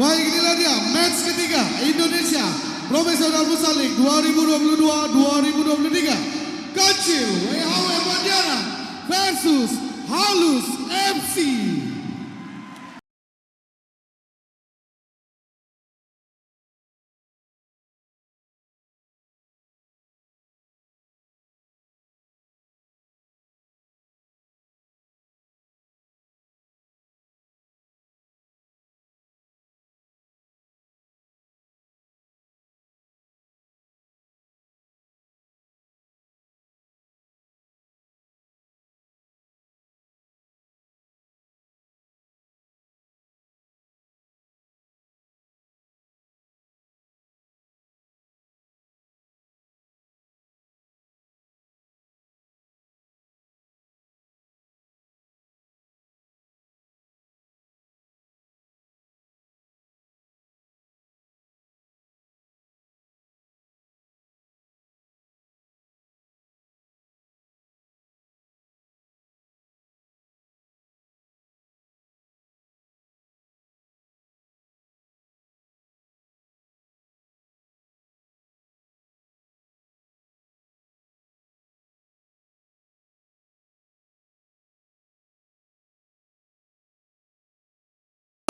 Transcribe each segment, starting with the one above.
Baik, inilah dia match ketiga Indonesia Profesional Futsal League 2022-2023. Kecil WHW Pontianak versus Halus FC.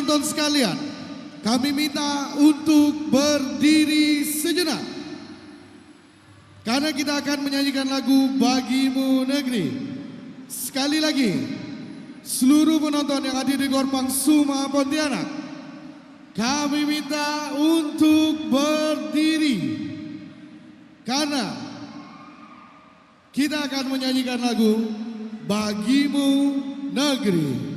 Tonton sekalian, kami minta untuk berdiri sejenak karena kita akan menyanyikan lagu Bagimu Negeri. Sekali lagi, seluruh penonton yang hadir di Gor Pangsuma Pontianak, kami minta untuk berdiri karena kita akan menyanyikan lagu Bagimu Negeri.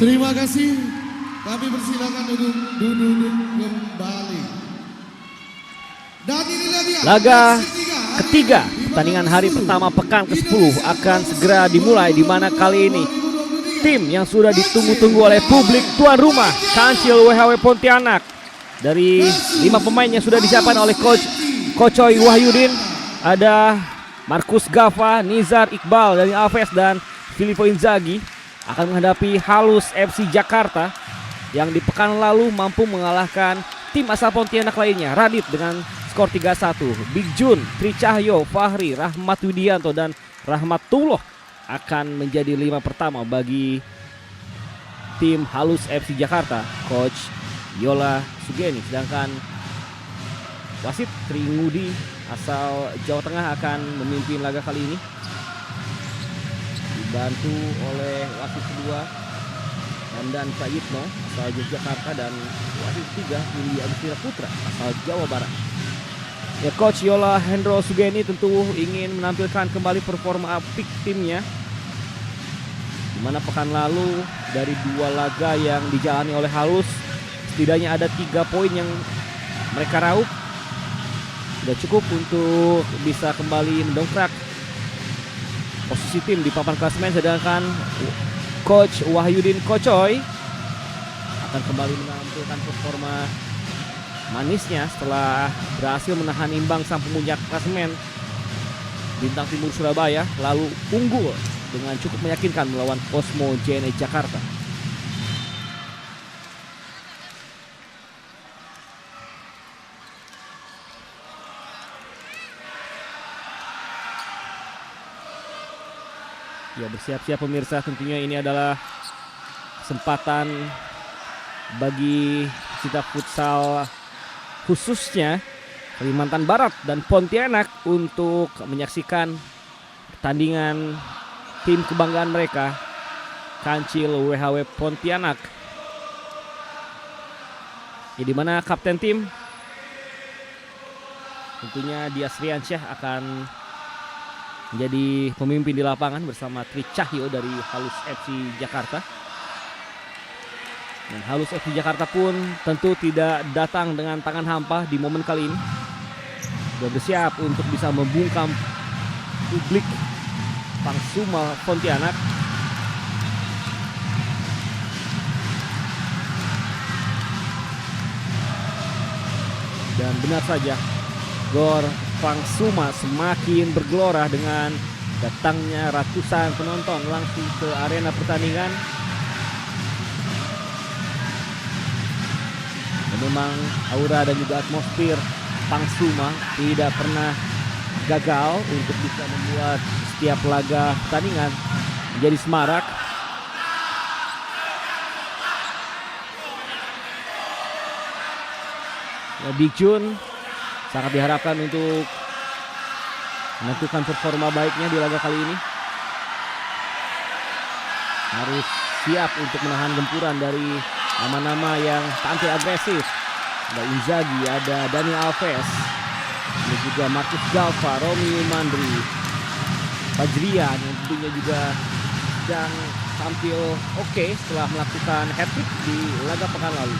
Terima kasih. Kami persilakan untuk duduk kembali. Dan inilah dia laga ketiga pertandingan hari pertama pekan ke-10 akan segera dimulai, di mana kali ini tim yang sudah ditunggu-tunggu oleh publik tuan rumah Kancil WHW Pontianak dari 5 pemain yang sudah disiapkan oleh Coach Kocoy Wahyudin, ada Markus Gava, Nizar Iqbal dari Aves dan Filippo Inzaghi, akan menghadapi Halus FC Jakarta yang di pekan lalu mampu mengalahkan tim asal Pontianak lainnya, Radit, dengan skor 3-1. Big Jun, Tri Cahyo, Fahri, Rahmat Widianto dan Rahmatullah akan menjadi 5 pertama bagi tim Halus FC Jakarta, Coach Yola Sugeni. Sedangkan wasit Tri Ngudi asal Jawa Tengah akan memimpin laga kali ini, dibantu oleh wasit kedua Nandan Prayitno asal Yogyakarta dan wasit ketiga Willy Agustina Putra asal Jawa Barat. Ya, Coach Yola Hendro Sugeni tentu ingin menampilkan kembali performa apik timnya, dimana pekan lalu dari 2 laga yang dijalani oleh Halus setidaknya ada 3 poin yang mereka raup. Sudah cukup untuk bisa kembali mendongkrak posisi tim di papan klasemen, sedangkan Coach Wahyudin Kocoy akan kembali menampilkan performa manisnya setelah berhasil menahan imbang sang pemuncak klasemen Bintang Timur Surabaya, lalu unggul dengan cukup meyakinkan melawan Cosmo JNE Jakarta. Ya, bersiap-siap pemirsa, tentunya ini adalah kesempatan bagi pecinta futsal khususnya Kalimantan Barat dan Pontianak untuk menyaksikan pertandingan tim kebanggaan mereka, Kancil WHW Pontianak. Ya, di mana kapten tim tentunya Dias Riansyah akan menjadi pemimpin di lapangan bersama Tri Cahyo dari Halus FC Jakarta. Dan Halus FC Jakarta pun tentu tidak datang dengan tangan hampa di momen kali ini. Sudah bersiap untuk bisa membungkam publik Pangsuma Pontianak. Dan benar saja, Gor Pangsuma semakin bergelora dengan datangnya ratusan penonton langsung ke arena pertandingan. Dan memang aura dan juga atmosfer Pangsuma tidak pernah gagal untuk bisa membuat setiap laga pertandingan menjadi semarak. Ya, Big Jun sangat diharapkan untuk menentukan performa baiknya di laga kali ini. Harus siap untuk menahan gempuran dari nama-nama yang tampil agresif. Ada Inzaghi, ada Daniel Alves, dan juga Marcus Galva, Romi Mandri, Fajrian yang tentunya juga sedang tampil oke setelah melakukan hat-trick di laga pekan lalu.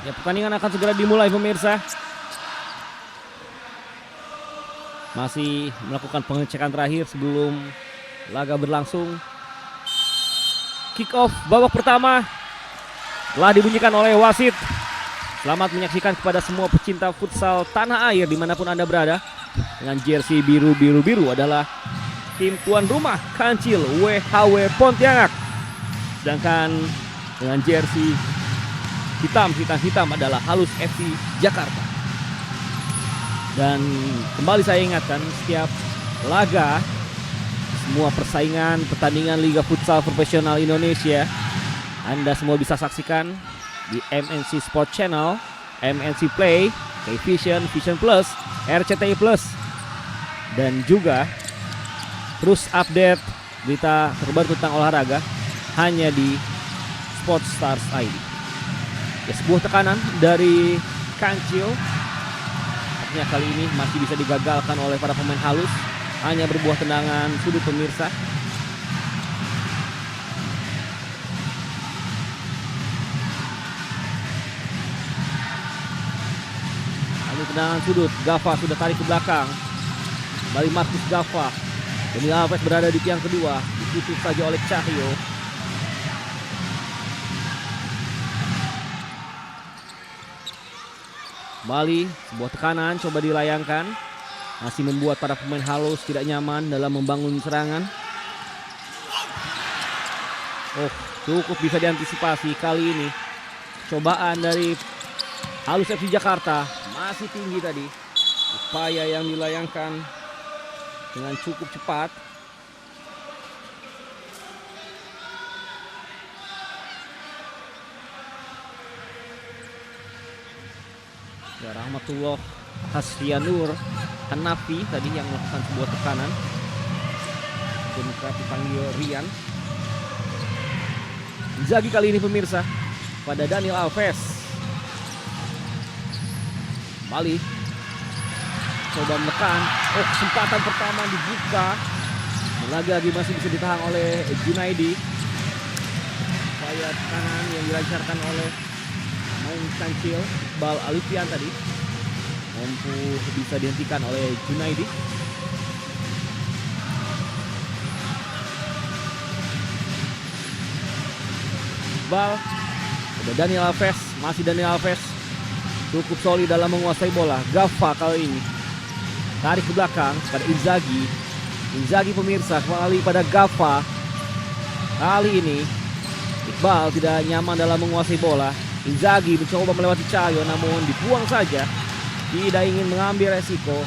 Ya, pertandingan akan segera dimulai pemirsa. Masih melakukan pengecekan terakhir sebelum laga berlangsung. Kick off babak pertama telah dibunyikan oleh wasit. Selamat menyaksikan kepada semua pecinta futsal tanah air dimanapun Anda berada. Dengan jersey biru-biru adalah tim tuan rumah Kancil WHW Pontianak. Sedangkan dengan jersey hitam adalah Halus FC Jakarta. Dan kembali saya ingatkan, setiap laga, semua persaingan pertandingan Liga Futsal Profesional Indonesia Anda semua bisa saksikan di MNC Sport Channel, MNC Play, K-Vision, Vision Plus, RCTI Plus, dan juga terus update berita terbaru tentang olahraga hanya di Sportstars ID. Ya, sebuah tekanan dari Kancil. Artinya kali ini masih bisa digagalkan oleh para pemain Halus. Hanya berbuah tendangan sudut pemirsa. Lalu tendangan sudut, Gava sudah tarik ke belakang. Kembali Marcus Gava. Daniel Alves berada di tiang kedua. Ditutup saja oleh Cahyo. Kembali sebuah tekanan coba dilayangkan, masih membuat para pemain Halus tidak nyaman dalam membangun serangan. Cukup bisa diantisipasi kali ini. Cobaan dari Halus FC Jakarta masih tinggi tadi. Upaya yang dilayangkan dengan cukup cepat. Ya, Rahmatullah Hasrianur Hanafi tadi yang melakukan sebuah tekanan. Pun kerap dipanggil Rian. Inzaghi kali ini pemirsa pada Daniel Alves. Kembali coba menekan. Kesempatan pertama dibuka. Lagi masih bisa ditahan oleh Junaidi. Upaya tekanan yang dilancarkan oleh Maung Kancil, Iqbal Alifian tadi mampu bisa dihentikan oleh Junaidi. Iqbal, ada Daniel Alves, masih Daniel Alves cukup solid dalam menguasai bola. Gava kali ini tarik ke belakang pada Inzaghi. Inzaghi pemirsa kembali pada Gava. Kali ini Iqbal tidak nyaman dalam menguasai bola. Inzaghi mencoba melewati Cahyo namun dibuang saja. Tidak ingin mengambil resiko.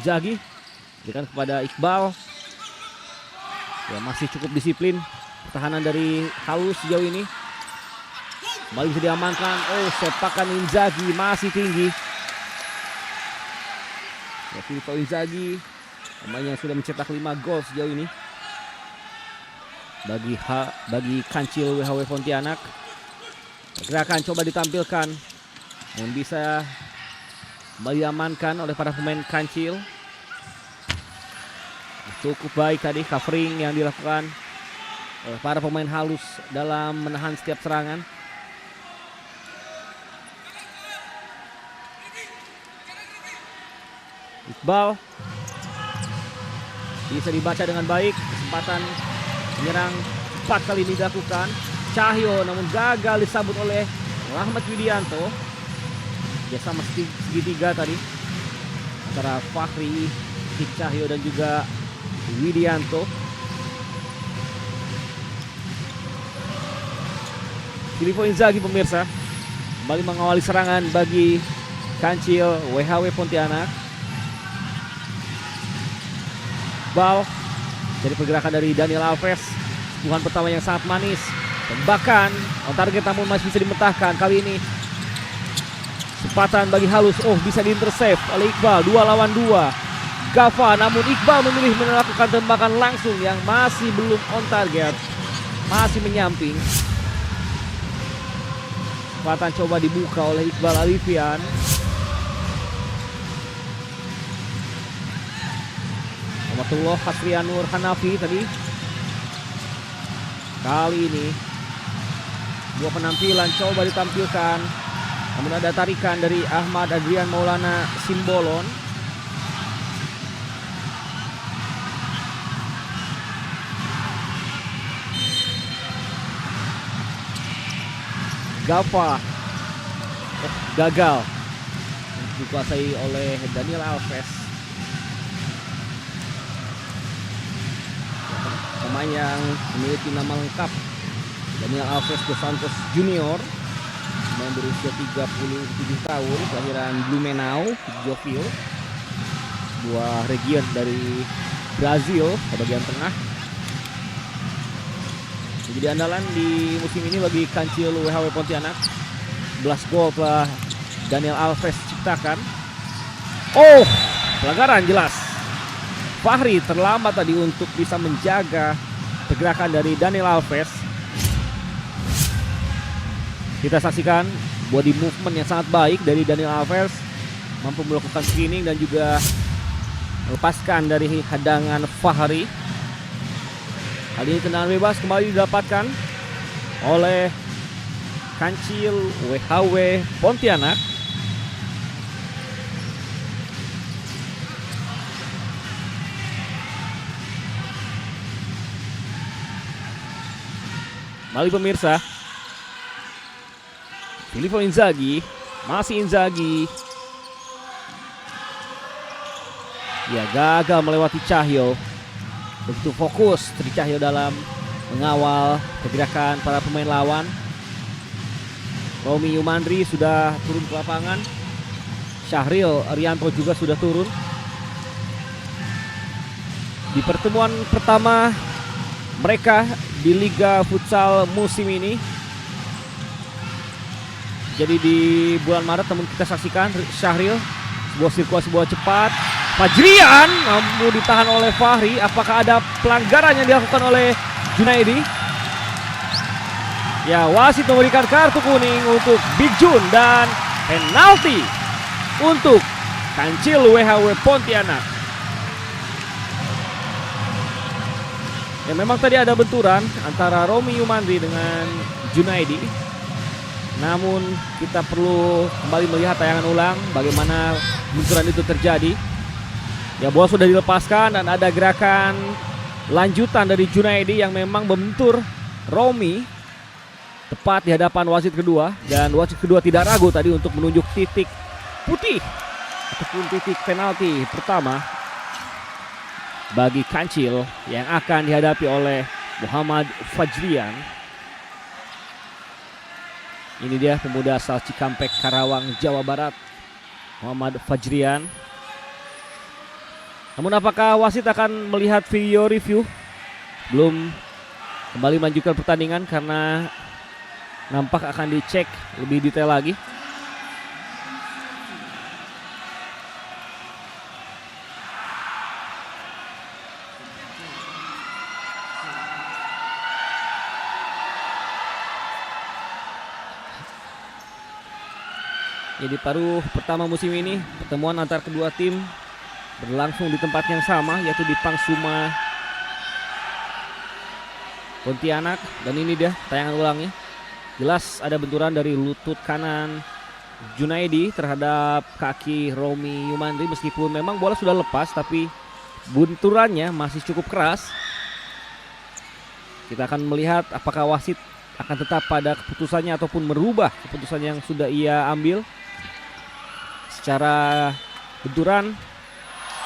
Inzaghi berikan kepada Iqbal. Ya, masih cukup disiplin pertahanan dari Halus sejauh ini. Kembali bisa diamankan. Oh, sepakan Inzaghi masih tinggi. Ya, Filippo Inzaghi pemain yang sudah mencetak 5 gol sejauh ini bagi Kancil WHW Pontianak. Gerakan coba ditampilkan yang bisa kembali diamankan oleh para pemain Kancil. Cukup baik tadi covering yang dilakukan oleh para pemain Halus dalam menahan setiap serangan. Iqbal bisa dibaca dengan baik. Kesempatan menyerang 4 kali ini dilakukan. Cahyo namun gagal disambut oleh Rahmat Widianto. Ya, sama segitiga tadi antara Fahri, Cahyo dan juga Widianto. Filippo Inzaghi pemirsa kembali mengawali serangan bagi Kancil WHW Pontianak. Bal dari pergerakan dari Daniel Alves. Sentuhan pertama yang sangat manis. Tembakan on target namun masih bisa dimetahkan. Kali ini kesempatan bagi Halus. Oh, bisa diintercept oleh Iqbal. 2 lawan 2. Gava namun Iqbal memilih melakukan tembakan langsung yang masih belum on target. Masih menyamping. Kesempatan coba dibuka oleh Iqbal Alifian. Amatullah Hasrianur Hanafi tadi. Kali ini dua penampilan coba ditampilkan. Namun ada tarikan dari Ahmad Adrian Maulana Simbolon. Gava gagal dikuasai oleh Daniel Alves. Pemain yang memiliki nama lengkap Daniel Alves dos Santos Junior, pemain berusia 37 tahun, kelahiran Blumenau, Jovil, sebuah region dari Brazil bagian tengah. Jadi andalan di musim ini bagi Kancil WHW Pontianak. 11 gol telah Daniel Alves ciptakan. Oh, pelanggaran jelas. Fahri terlambat tadi untuk bisa menjaga pergerakan dari Daniel Alves. Kita saksikan body movement yang sangat baik dari Daniel Alves. Mampu melakukan screening dan juga melepaskan dari hadangan Fahri. Kali ini tendangan bebas kembali didapatkan oleh Kancil WHW Pontianak. Kembali pemirsa, Filippo Inzaghi, masih Inzaghi. Ya, gagal melewati Cahyo. Begitu fokus Tri Cahyo dalam mengawal pergerakan para pemain lawan. Romi Yumandri sudah turun ke lapangan. Syahril Arianto juga sudah turun. Di pertemuan pertama mereka di Liga Futsal musim ini. Jadi di bulan Maret, namun kita saksikan Syahril sebuah sirkulasi bola cepat. Fajrian namun ditahan oleh Fahri. Apakah ada pelanggaran yang dilakukan oleh Junaidi? Ya, wasit memberikan kartu kuning untuk Big Jun dan penalti untuk Kancil WHW Pontianak. Ya, memang tadi ada benturan antara Romi Yumandri dengan Junaidi. Namun kita perlu kembali melihat tayangan ulang bagaimana benturan itu terjadi. Ya, bola sudah dilepaskan dan ada gerakan lanjutan dari Junaidi yang memang membentur Romi tepat di hadapan wasit kedua, dan wasit kedua tidak ragu tadi untuk menunjuk titik putih ataupun titik penalti pertama bagi Kancil yang akan dihadapi oleh Muhammad Fajrian. Ini dia pemuda asal Cikampek, Karawang, Jawa Barat, Muhammad Fajrian. Namun apakah wasit akan melihat video review? Belum kembali melanjutkan pertandingan karena nampak akan dicek lebih detail lagi. Jadi paruh pertama musim ini, pertemuan antar kedua tim berlangsung di tempat yang sama, yaitu di Pangsuma, Pontianak. Dan ini dia tayangan ulangnya. Jelas ada benturan dari lutut kanan Junaidi terhadap kaki Romi Yumandri. Meskipun memang bola sudah lepas, tapi benturannya masih cukup keras. Kita akan melihat apakah wasit akan tetap pada keputusannya ataupun merubah keputusan yang sudah ia ambil. Secara benturan,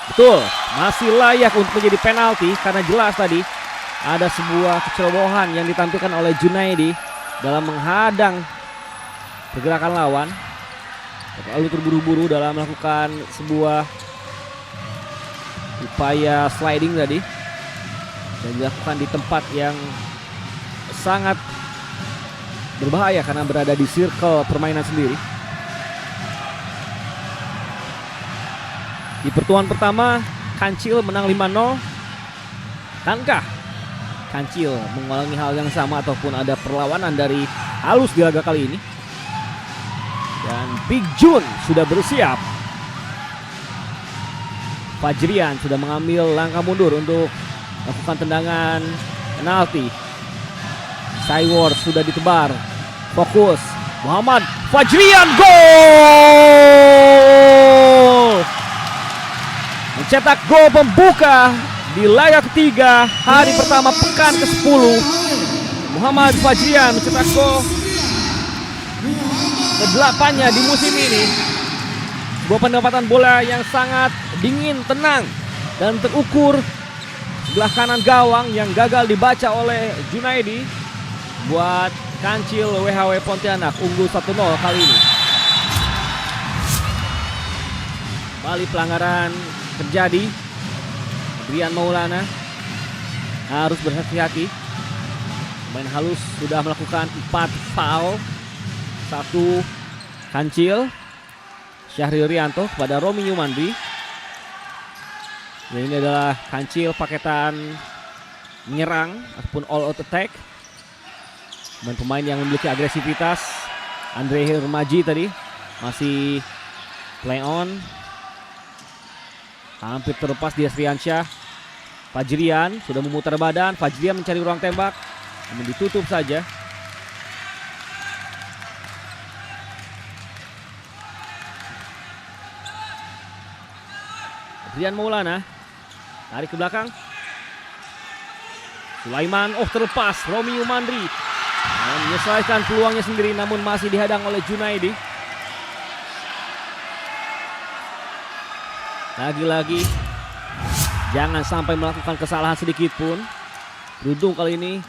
betul, masih layak untuk menjadi penalti karena jelas tadi ada sebuah kecerobohan yang ditampilkan oleh Junaidi dalam menghadang pergerakan lawan, lalu terburu-buru dalam melakukan sebuah upaya sliding tadi, dan dilakukan di tempat yang sangat berbahaya karena berada di circle permainan sendiri. Di pertemuan pertama, Kancil menang 5-0. Akankah Kancil mengulangi hal yang sama ataupun ada perlawanan dari Halus di laga kali ini? Dan Big Jun sudah bersiap. Fajrian sudah mengambil langkah mundur untuk melakukan tendangan penalti. Cywar sudah ditebar. Fokus. Muhammad Fajrian, gol! Mencetak gol pembuka di laga ketiga hari pertama pekan ke-10. Muhammad Fajrian mencetak gol ke-8-nya di musim ini. Sebuah pendapatan bola yang sangat dingin, tenang, dan terukur sebelah kanan gawang yang gagal dibaca oleh Junaidi. Buat Kancil WHW Pontianak unggul 1-0 kali ini. Kembali pelanggaran terjadi. Adrian Maulana harus berhati-hati. Pemain Halus sudah melakukan 4 foul. 1 Kancil, Syahrir Rianto kepada Romi Yumandri. Dan ini adalah Kancil paketan menyerang ataupun all out attack. Pemain yang memiliki agresivitas. Andre Hermaji tadi masih play on. Hampir terlepas di Asriansyah. Fajrian sudah memutar badan. Fajrian mencari ruang tembak, namun ditutup saja. Adrian Maulana tarik ke belakang. Sulaiman, terlepas. Romi Yumandri menyelesaikan peluangnya sendiri, namun masih dihadang oleh Junaidi. Lagi-lagi jangan sampai melakukan kesalahan sedikit pun. Beruntung kali ini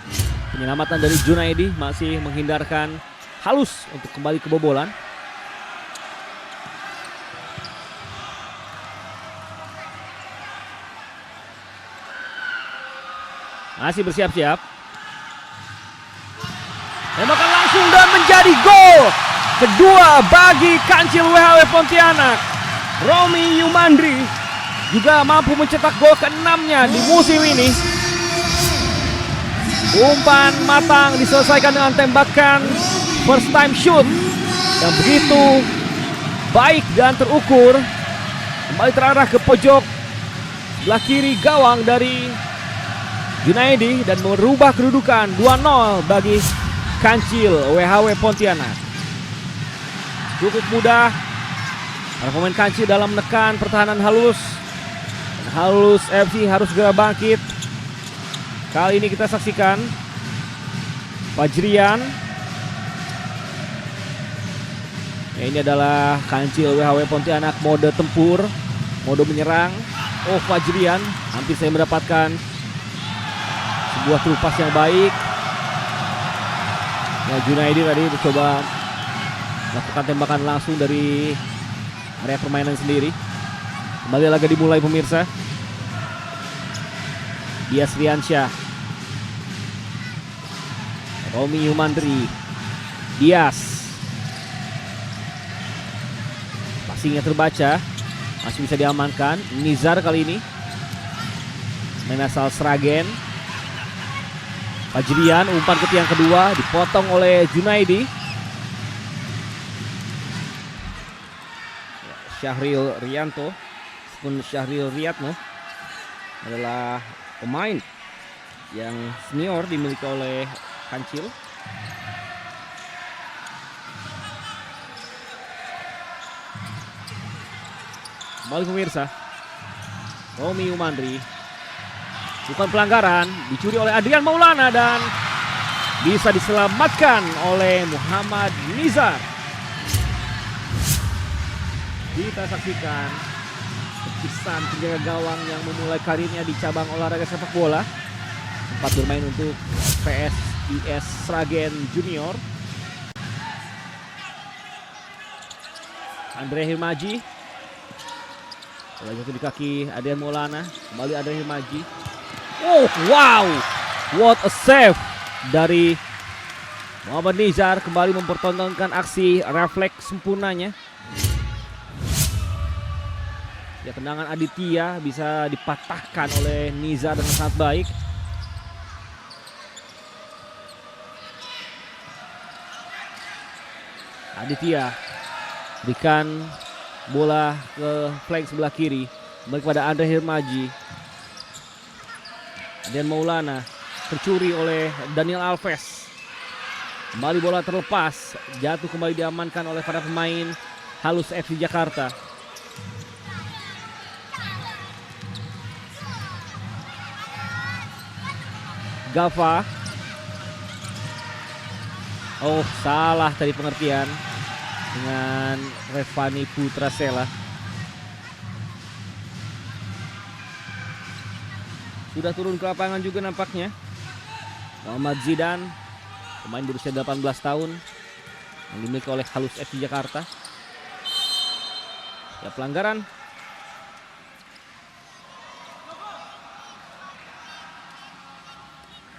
penyelamatan dari Junaidi masih menghindarkan Halus untuk kembali kebobolan. Masih bersiap-siap. Tembakan langsung dan menjadi gol kedua bagi Kancil WHW Pontianak. Romi Yumandri juga mampu mencetak gol ke-6-nya di musim ini. Umpan matang diselesaikan dengan tembakan first time shoot yang begitu baik dan terukur. Kembali terarah ke pojok sebelah kiri gawang dari Junaidi dan merubah kedudukan 2-0 bagi Kancil WHW Pontianak. Cukup mudah para pemain Kancil dalam menekan pertahanan Halus. Halus FC harus segera bangkit. Kali ini kita saksikan Fajrian. Ini adalah Kancil WHW Pontianak mode tempur, mode menyerang. Oh, Fajrian hampir saya mendapatkan sebuah trupas yang baik. Ya, Junaidi tadi mencoba melakukan tembakan langsung dari area permainan sendiri. Kembali laga dimulai pemirsa. Dias Riansyah, Romi Humandri, Dias. Passingnya terbaca, masih bisa diamankan. Nizar kali ini main asal Sragen. Fajrian umpan ke tiang kedua dipotong oleh Junaidi. Syahril Rianto pun Syahril Riyadno adalah pemain yang senior dimiliki oleh Kancil. Kembali pemirsa, Romi Umandri, bukan pelanggaran, dicuri oleh Adrian Maulana dan bisa diselamatkan oleh Muhammad Nizar. Kita saksikan kepisan penjaga gawang yang memulai karirnya di cabang olahraga sepak bola. Sempat bermain untuk PSIS Sragen Junior. Andre Hirmaji, bola jatuh di kaki Adrian Maulana. Kembali Andre Hirmaji. Oh wow, what a save dari Muhammad Nizar. Kembali mempertontonkan aksi refleks sempurnanya. Ya, tendangan Aditya bisa dipatahkan oleh Nizar dengan sangat baik. Aditya berikan bola ke flank sebelah kiri, kembali kepada Andre Hirmaji. Dan Maulana tercuri oleh Daniel Alves. Kembali bola terlepas, jatuh kembali diamankan oleh para pemain Halus FC Jakarta. Gava. Oh, salah tadi pengertian dengan Revani Putrasela. Sudah turun ke lapangan juga nampaknya Muhammad Zidan, pemain berusia 18 tahun yang dimiliki oleh Halus FC Jakarta. Ya, pelanggaran.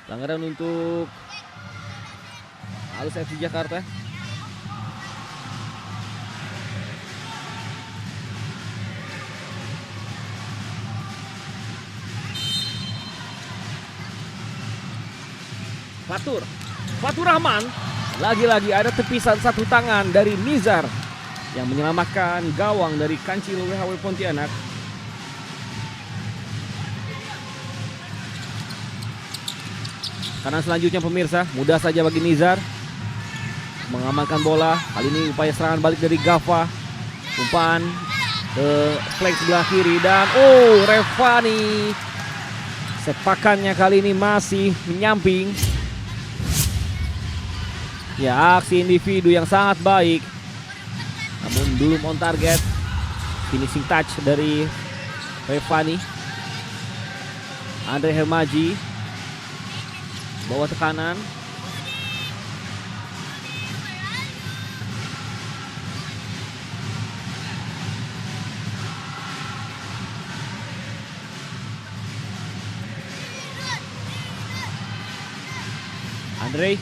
Pelanggaran untuk Halus FC Jakarta. Fatur Rahman. Lagi-lagi ada tepisan satu tangan dari Nizar yang menyelamatkan gawang dari Kancil WHW Pontianak. Karena selanjutnya pemirsa, mudah saja bagi Nizar mengamankan bola. Kali ini upaya serangan balik dari Gava. Umpan ke flank sebelah kiri dan Revani. Sepakannya kali ini masih menyamping. Ya, aksi individu yang sangat baik. Namun belum on target. Finishing touch dari Revani. Andre Hirmaji bawa tekanan. Andre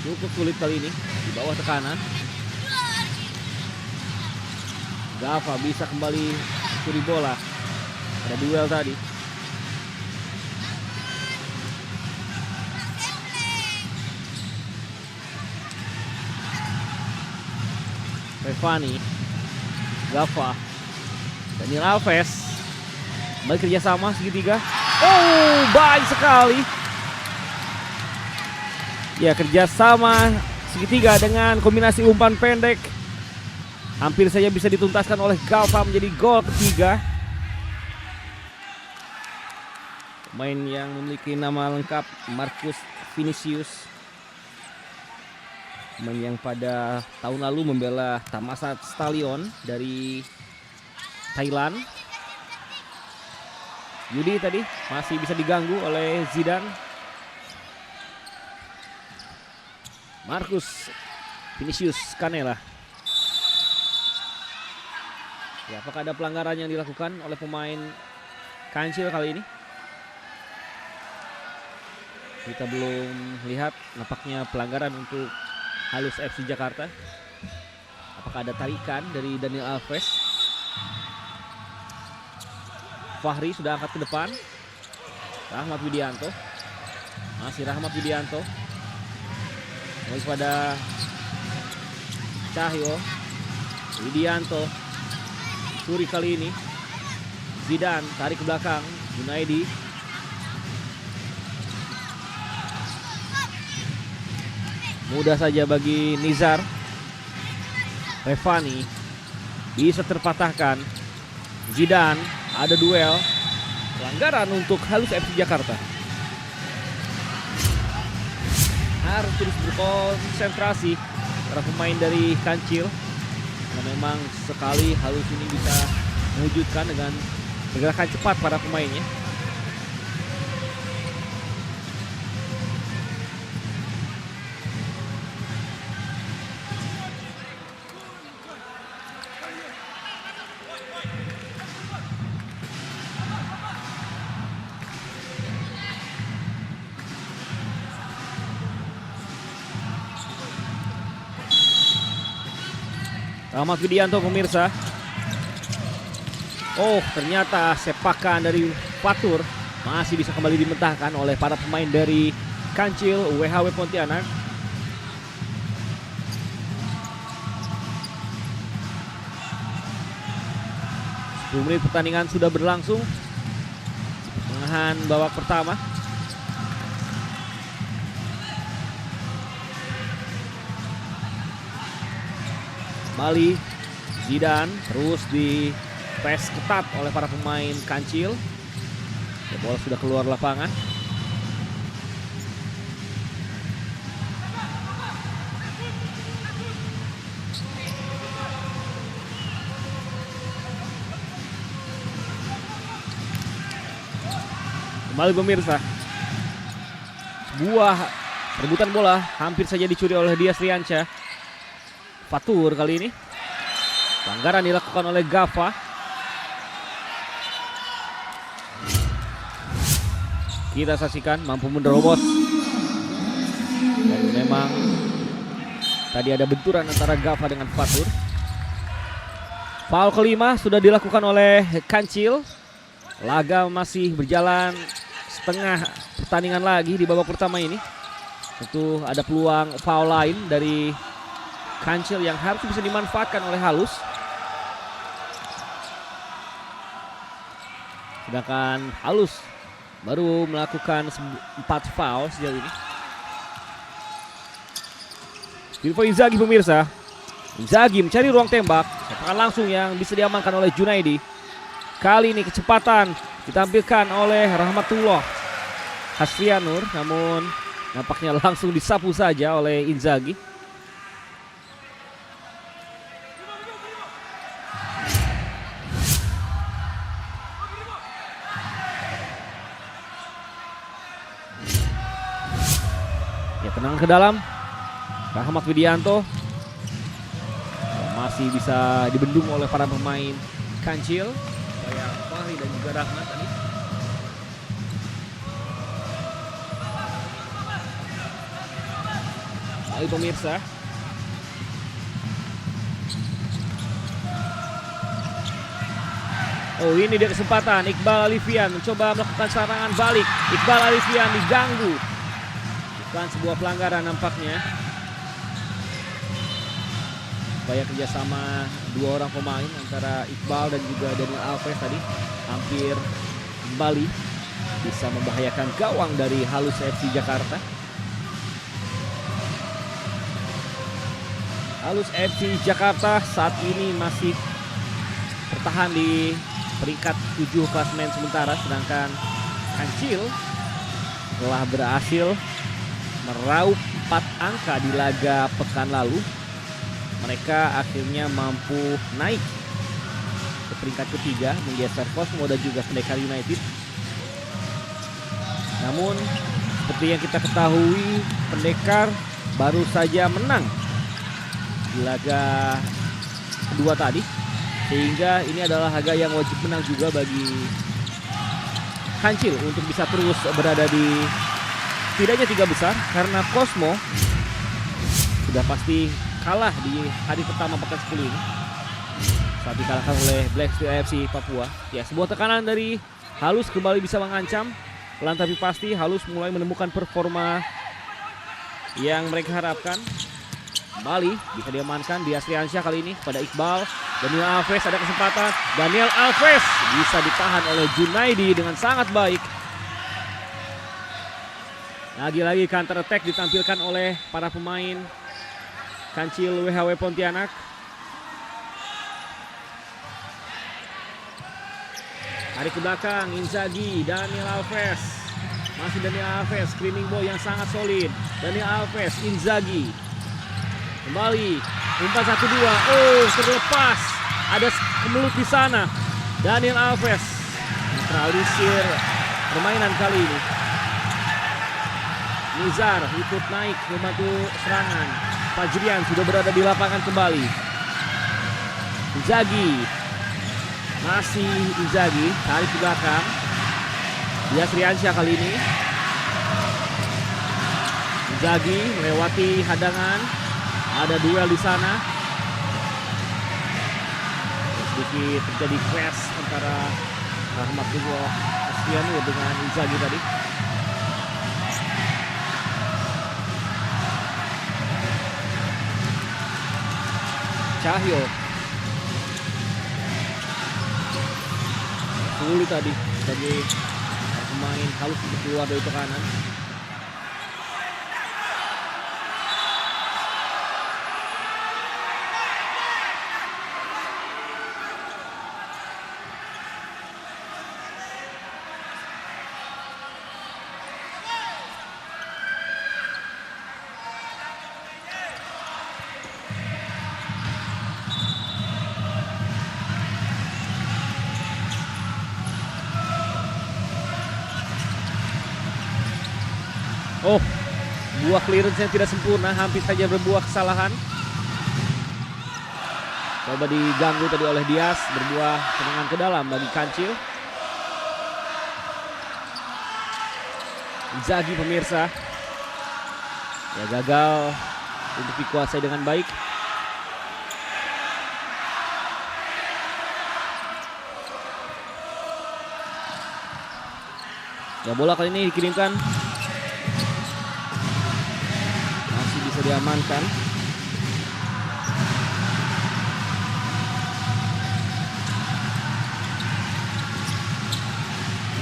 cukup sulit kali ini di bawah tekanan. Gava bisa kembali curi bola. Ada duel tadi. Revani, Gava, Daniel Alves, kembali kerjasama segitiga. Oh, baik sekali. Ya, kerjasama segitiga dengan kombinasi umpan pendek Hampir saja bisa dituntaskan oleh Galva menjadi gol ketiga. Pemain yang memiliki nama lengkap Marcus Vinicius, pemain yang pada tahun lalu membela Thammasat Stallion dari Thailand. Yudi tadi masih bisa diganggu oleh Zidane. Marcus Vinicius Canella. Ya, apakah ada pelanggaran yang dilakukan oleh pemain Kancil kali ini? Kita belum lihat, nampaknya pelanggaran untuk Halus FC Jakarta. Apakah ada tarikan dari Daniel Alves? Fahri sudah angkat ke depan. Rahmat Widianto. Masih Rahmat Widianto. Kembali pada Cahyo. Widianto. Suri kali ini. Zidane tarik ke belakang. Junaidi. Mudah saja bagi Nizar. Revani bisa terpatahkan. Zidane, ada duel. Pelanggaran untuk Halus FC Jakarta. Harus terus berkonsentrasi para pemain dari Kancil. Karena memang sekali Halus ini bisa mewujudkan dengan pergerakan cepat para pemainnya. Rahmat Widianto pemirsa. Oh, ternyata sepakan dari Fatur masih bisa kembali dimentahkan oleh para pemain dari Kancil WHW Pontianak. Menit pertandingan sudah berlangsung. Pertengahan babak pertama. Mali, Zidane terus di press ketat oleh para pemain Kancil. Bola sudah keluar lapangan. Kembali pemirsa. Sebuah perebutan bola hampir saja dicuri oleh Dias Riansyah. Fatur kali ini. Pelanggaran dilakukan oleh Gava. Kita saksikan mampu menerobos. Dan memang tadi ada benturan antara Gava dengan Fatur. Foul kelima sudah dilakukan oleh Kancil. Laga masih berjalan setengah pertandingan lagi di babak pertama ini. Tentu ada peluang foul lain dari Kancil yang harus bisa dimanfaatkan oleh Halus. Sedangkan Halus baru melakukan 4 foul sejauh ini. Info Inzaghi pemirsa. Inzaghi mencari ruang tembak. Sepakan langsung yang bisa diamankan oleh Junaidi. Kali ini kecepatan ditampilkan oleh Rahmatullah Hasrianur. Namun nampaknya langsung disapu saja oleh Inzaghi. Tenang ke dalam. Rahmat Widianto masih bisa dibendung oleh para pemain Kancil. Kayak Fahri dan juga Rahmat tadi. Ayo pemirsa. Oh, ini dia kesempatan. Iqbal Alifian mencoba melakukan serangan balik. Iqbal Alifian diganggu. Bukan sebuah pelanggaran nampaknya. Upaya kerjasama dua orang pemain antara Iqbal dan juga Daniel Alves tadi hampir kembali bisa membahayakan gawang dari Halus FC Jakarta. Halus FC Jakarta saat ini masih bertahan di peringkat 7 klasemen sementara, sedangkan Kancil telah berhasil meraup 4 angka di laga pekan lalu. Mereka akhirnya mampu naik ke peringkat ketiga, menggeser Cosmo dan juga Pendekar United. Namun seperti yang kita ketahui, Pendekar baru saja menang di laga kedua tadi, sehingga ini adalah laga yang wajib menang juga bagi Kancil untuk bisa terus berada di setidaknya 3 besar, karena Cosmo sudah pasti kalah di hari pertama pekan 10 ini saat dikalahkan oleh Black Steel AFC Papua. Ya, sebuah tekanan dari Halus kembali bisa mengancam, pelan tapi pasti Halus mulai menemukan performa yang mereka harapkan. Kembali bisa diamankan di Asriansyah kali ini pada Iqbal. Daniel Alves ada kesempatan. Daniel Alves bisa ditahan oleh Junaidi dengan sangat baik. Lagi-lagi counter attack ditampilkan oleh para pemain Kancil WHW Pontianak. Tarik ke belakang Inzaghi, Daniel Alves. Masih Daniel Alves, screening ball yang sangat solid. Daniel Alves, Inzaghi. Kembali, umpan 1-2. Oh, terlepas. Ada kemelut di sana. Daniel Alves menetralisir permainan kali ini. Nizar ikut naik membantu serangan. Fajrian sudah berada di lapangan kembali. Inzaghi. Masih Inzaghi, tarik ke belakang. Dia Sriansyah kali ini. Inzaghi melewati hadangan. Ada duel di sana. Sedikit terjadi clash antara Rahmatullah Asfianur dengan Inzaghi tadi. Cahyo sulit tadi sebagai pemain Halus untuk keluar dari tekanan. Oh, buah clearance yang tidak sempurna, hampir saja berbuah kesalahan. Coba diganggu tadi oleh Dias, berbuah tendangan ke dalam bagi Kancil. Inzaghi pemirsa, ya gagal untuk dikuasai dengan baik. Ya, bola kali ini dikirimkan, bisa diamankan.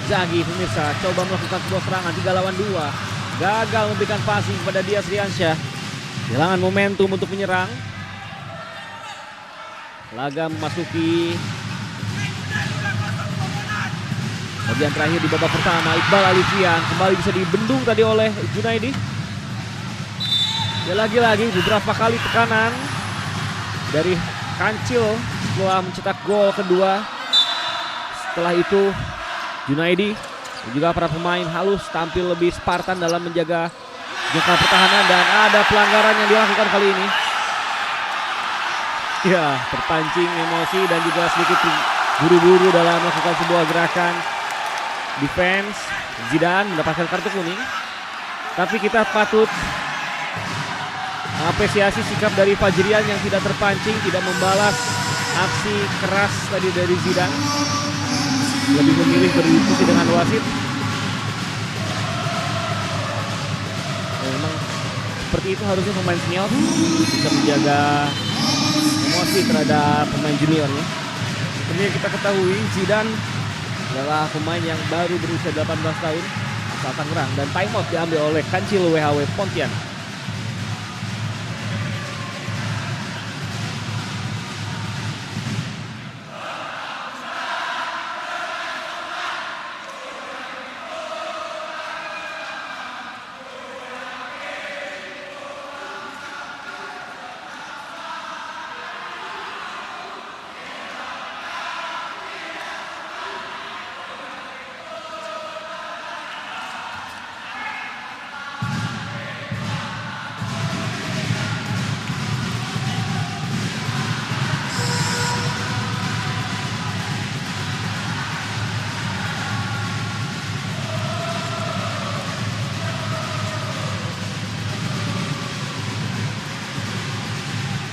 Inzaghi pemirsa coba melakukan sebuah serangan 3 lawan 2. Gagal memberikan passing kepada Dias Riansyah. Kehilangan momentum untuk menyerang. Laga memasuki bagian terakhir di babak pertama. Iqbal Alifian kembali bisa dibendung tadi oleh Junaidi. Ya, lagi-lagi beberapa kali tekanan dari Kancil setelah mencetak gol kedua. Setelah itu Junaidi dan juga para pemain Halus tampil lebih Spartan dalam menjaga jangka pertahanan, dan ada pelanggaran yang dilakukan kali ini. Ya, terpancing emosi dan juga sedikit buru-buru dalam melakukan sebuah gerakan defense. Zidane mendapatkan kartu kuning. Tapi kita patut apresiasi sikap dari Fajrian yang tidak terpancing, tidak membalas aksi keras tadi dari Zidane. Lebih memilih berdiskusi dengan wasit. Memang seperti itu harusnya pemain senior bisa menjaga emosi terhadap pemain juniornya. Seperti yang kita ketahui, Zidane adalah pemain yang baru berusia 18 tahun asal Tangerang, dan timeout diambil oleh Kancil WHW Pontianak.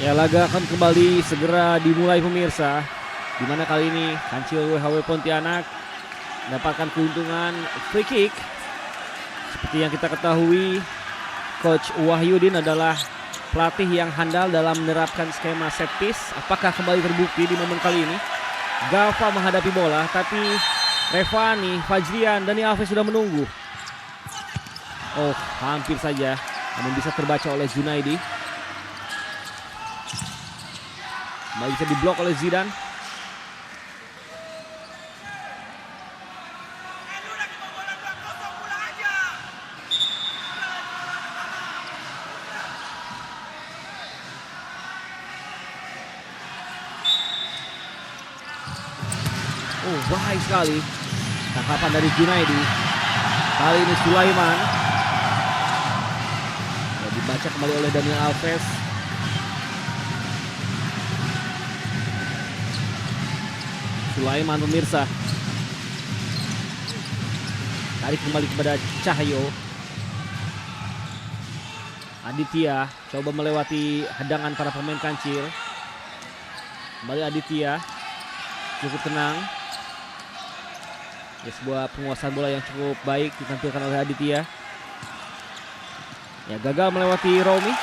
Ya, laga akan kembali segera dimulai pemirsa, di mana kali ini Kancil WHW Pontianak mendapatkan keuntungan free kick. Seperti yang kita ketahui, Coach Wahyudin adalah pelatih yang handal dalam menerapkan skema set piece. Apakah kembali terbukti di momen kali ini? Gava menghadapi bola, tapi Revani, Fajrian, Dani Alves sudah menunggu. Oh, hampir saja, namun bisa terbaca oleh Junaidi. Kembali bisa diblok oleh Zidane. Oh, baik sekali tangkapan dari Junaidi. Kali ini Sulaiman. Ya, dibaca kembali oleh Daniel Alves. Sulaiman pemirsa. Tarik kembali kepada Cahyo. Aditya coba melewati hadangan para pemain Kancil. Kembali Aditya. Cukup tenang. Ya, sebuah penguasaan bola yang cukup baik ditampilkan oleh Aditya. Ya, gagal melewati Romi.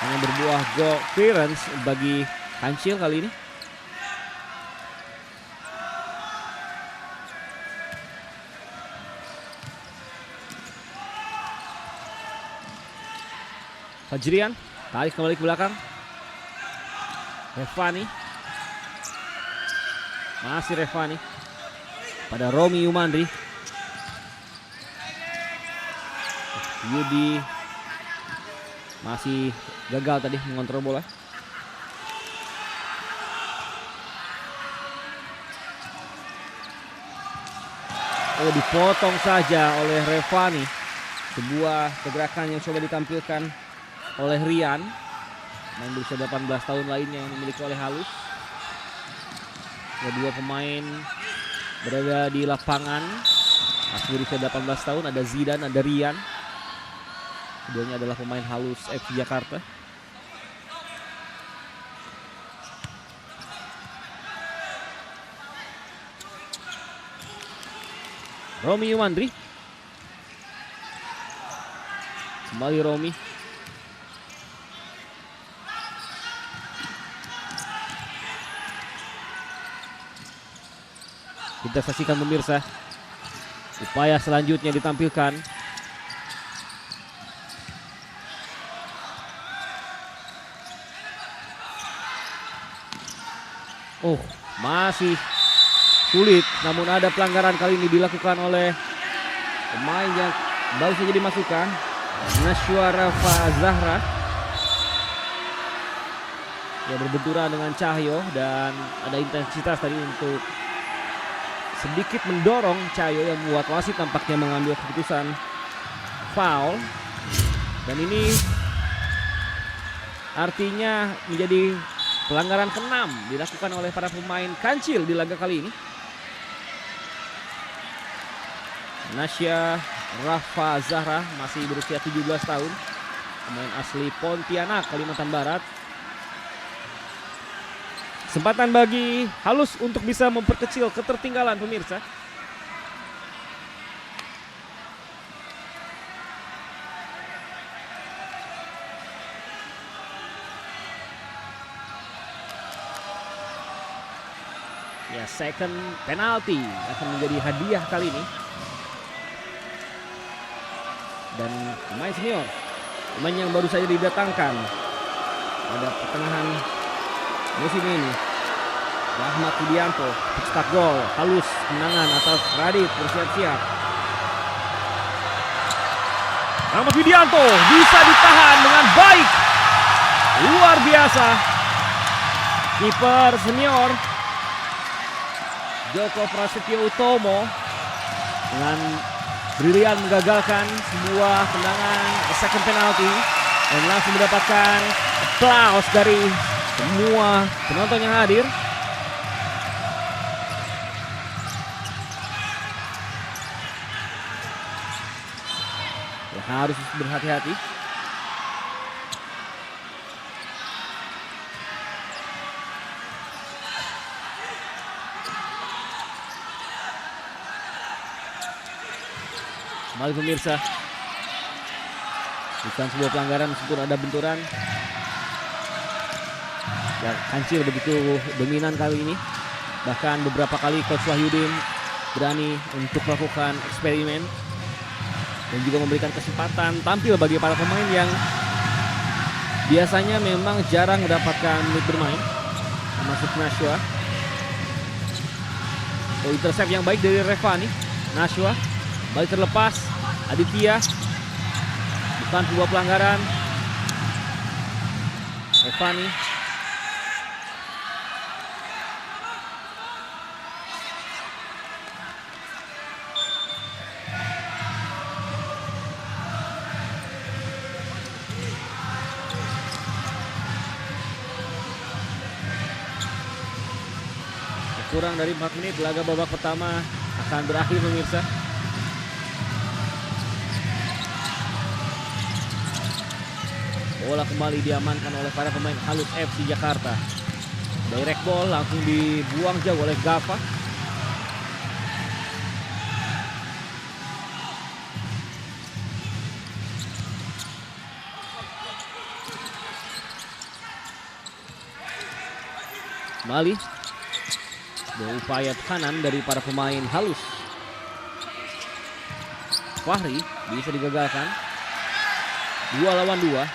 Hanya berbuah goal clearance bagi Kancil kali ini. Fajrian tarik kembali ke belakang. Revani. Masih Revani pada Romi Yumandri. Yudi masih gagal tadi mengontrol bola. Oh, dipotong saja oleh Revani. Sebuah pergerakan yang coba ditampilkan oleh Rian, main berusia 18 tahun lainnya yang dimiliki oleh Halus. Kedua pemain berada di lapangan, masih berusia 18 tahun. Ada Zidane, ada Rian. Keduanya adalah pemain Halus FC Jakarta. Romi Yumandri. Kembali Romi. Kita saksikan pemirsa, upaya selanjutnya ditampilkan. Oh, masih sulit, namun ada pelanggaran kali ini dilakukan oleh pemain yang baru saja dimasukkan, Nashwa Rafa Zahra. Ya, berbenturan dengan Cahyo dan ada intensitas tadi untuk sedikit mendorong Cahyo yang membuat wasit tampaknya mengambil keputusan foul. Dan ini artinya menjadi pelanggaran ke-6 dilakukan oleh para pemain Kancil di laga kali ini. Nasya Rafa Zahra masih berusia 17 tahun, pemain asli Pontianak, Kalimantan Barat. Kesempatan bagi Halus untuk bisa memperkecil ketertinggalan pemirsa. Ya, second penalty akan menjadi hadiah kali ini. Dan pemain senior, pemain yang baru saja didatangkan pada pertengahan musim ini, Rahmat Widianto pencetak gol. Halus menangan atas Radit, bersiap-siap. Rahmat Widianto bisa ditahan dengan baik, luar biasa. Kiper senior Joko Prasetyo Utomo dengan brilian menggagalkan sebuah tendangan second penalty dan langsung mendapatkan aplaus dari semua penonton yang hadir. Ya, harus berhati-hati. Kembali pemirsa. Bukan sebuah pelanggaran meskipun ada benturan. Dan Kancil begitu dominan kali ini. Bahkan beberapa kali Coach Wahyudin berani untuk melakukan eksperimen dan juga memberikan kesempatan tampil bagi para pemain yang biasanya memang jarang mendapatkan menit bermain, termasuk Nashua. Intercept yang baik dari Revani. Nashua balik terlepas. Aditya, bukan sebuah pelanggaran. Revani. Kurang dari 4 menit laga babak pertama akan berakhir pemirsa. Bola kembali diamankan oleh para pemain Halus FC Jakarta. Direct ball langsung dibuang jauh oleh Gava. Kembali berupaya tekanan dari para pemain Halus. Fahri bisa digagalkan. 2 lawan 2.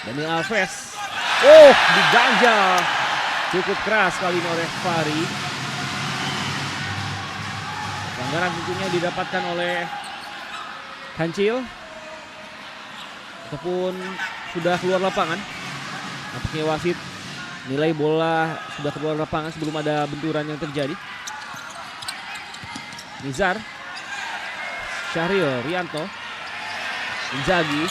Daniel Alves. Oh, diganjal. Cukup keras kali ini oleh Fahri. Pelanggaran tentunya didapatkan oleh Kancil. Ataupun sudah keluar lapangan. Nampaknya wasit nilai bola sudah keluar lapangan sebelum ada benturan yang terjadi. Nizar, Syahril Rianto, Inzaghi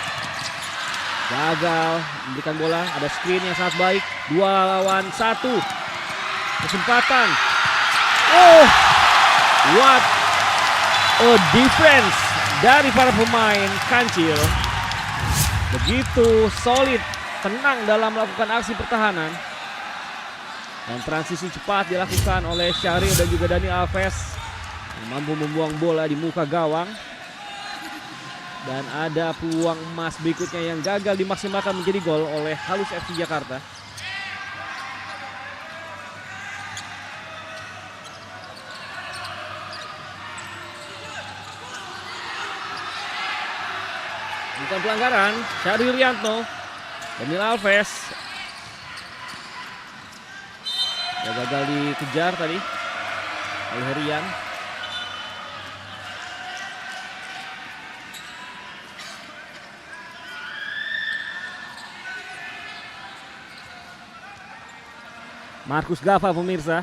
gagal memberikan bola. Ada screen yang sangat baik. 2 lawan 1. Kesempatan. Oh, what a defense dari para pemain Kancil. Begitu solid, tenang dalam melakukan aksi pertahanan. Dan transisi cepat dilakukan oleh Syahril dan juga Dani Alves yang mampu membuang bola di muka gawang. Dan ada peluang emas berikutnya yang gagal dimaksimalkan menjadi gol oleh Halus FC Jakarta. Bukan pelanggaran. Syahril Rianto, Daniel Alves. Ya, gagal dikejar tadi oleh Rian. Markus Gava pemirsa.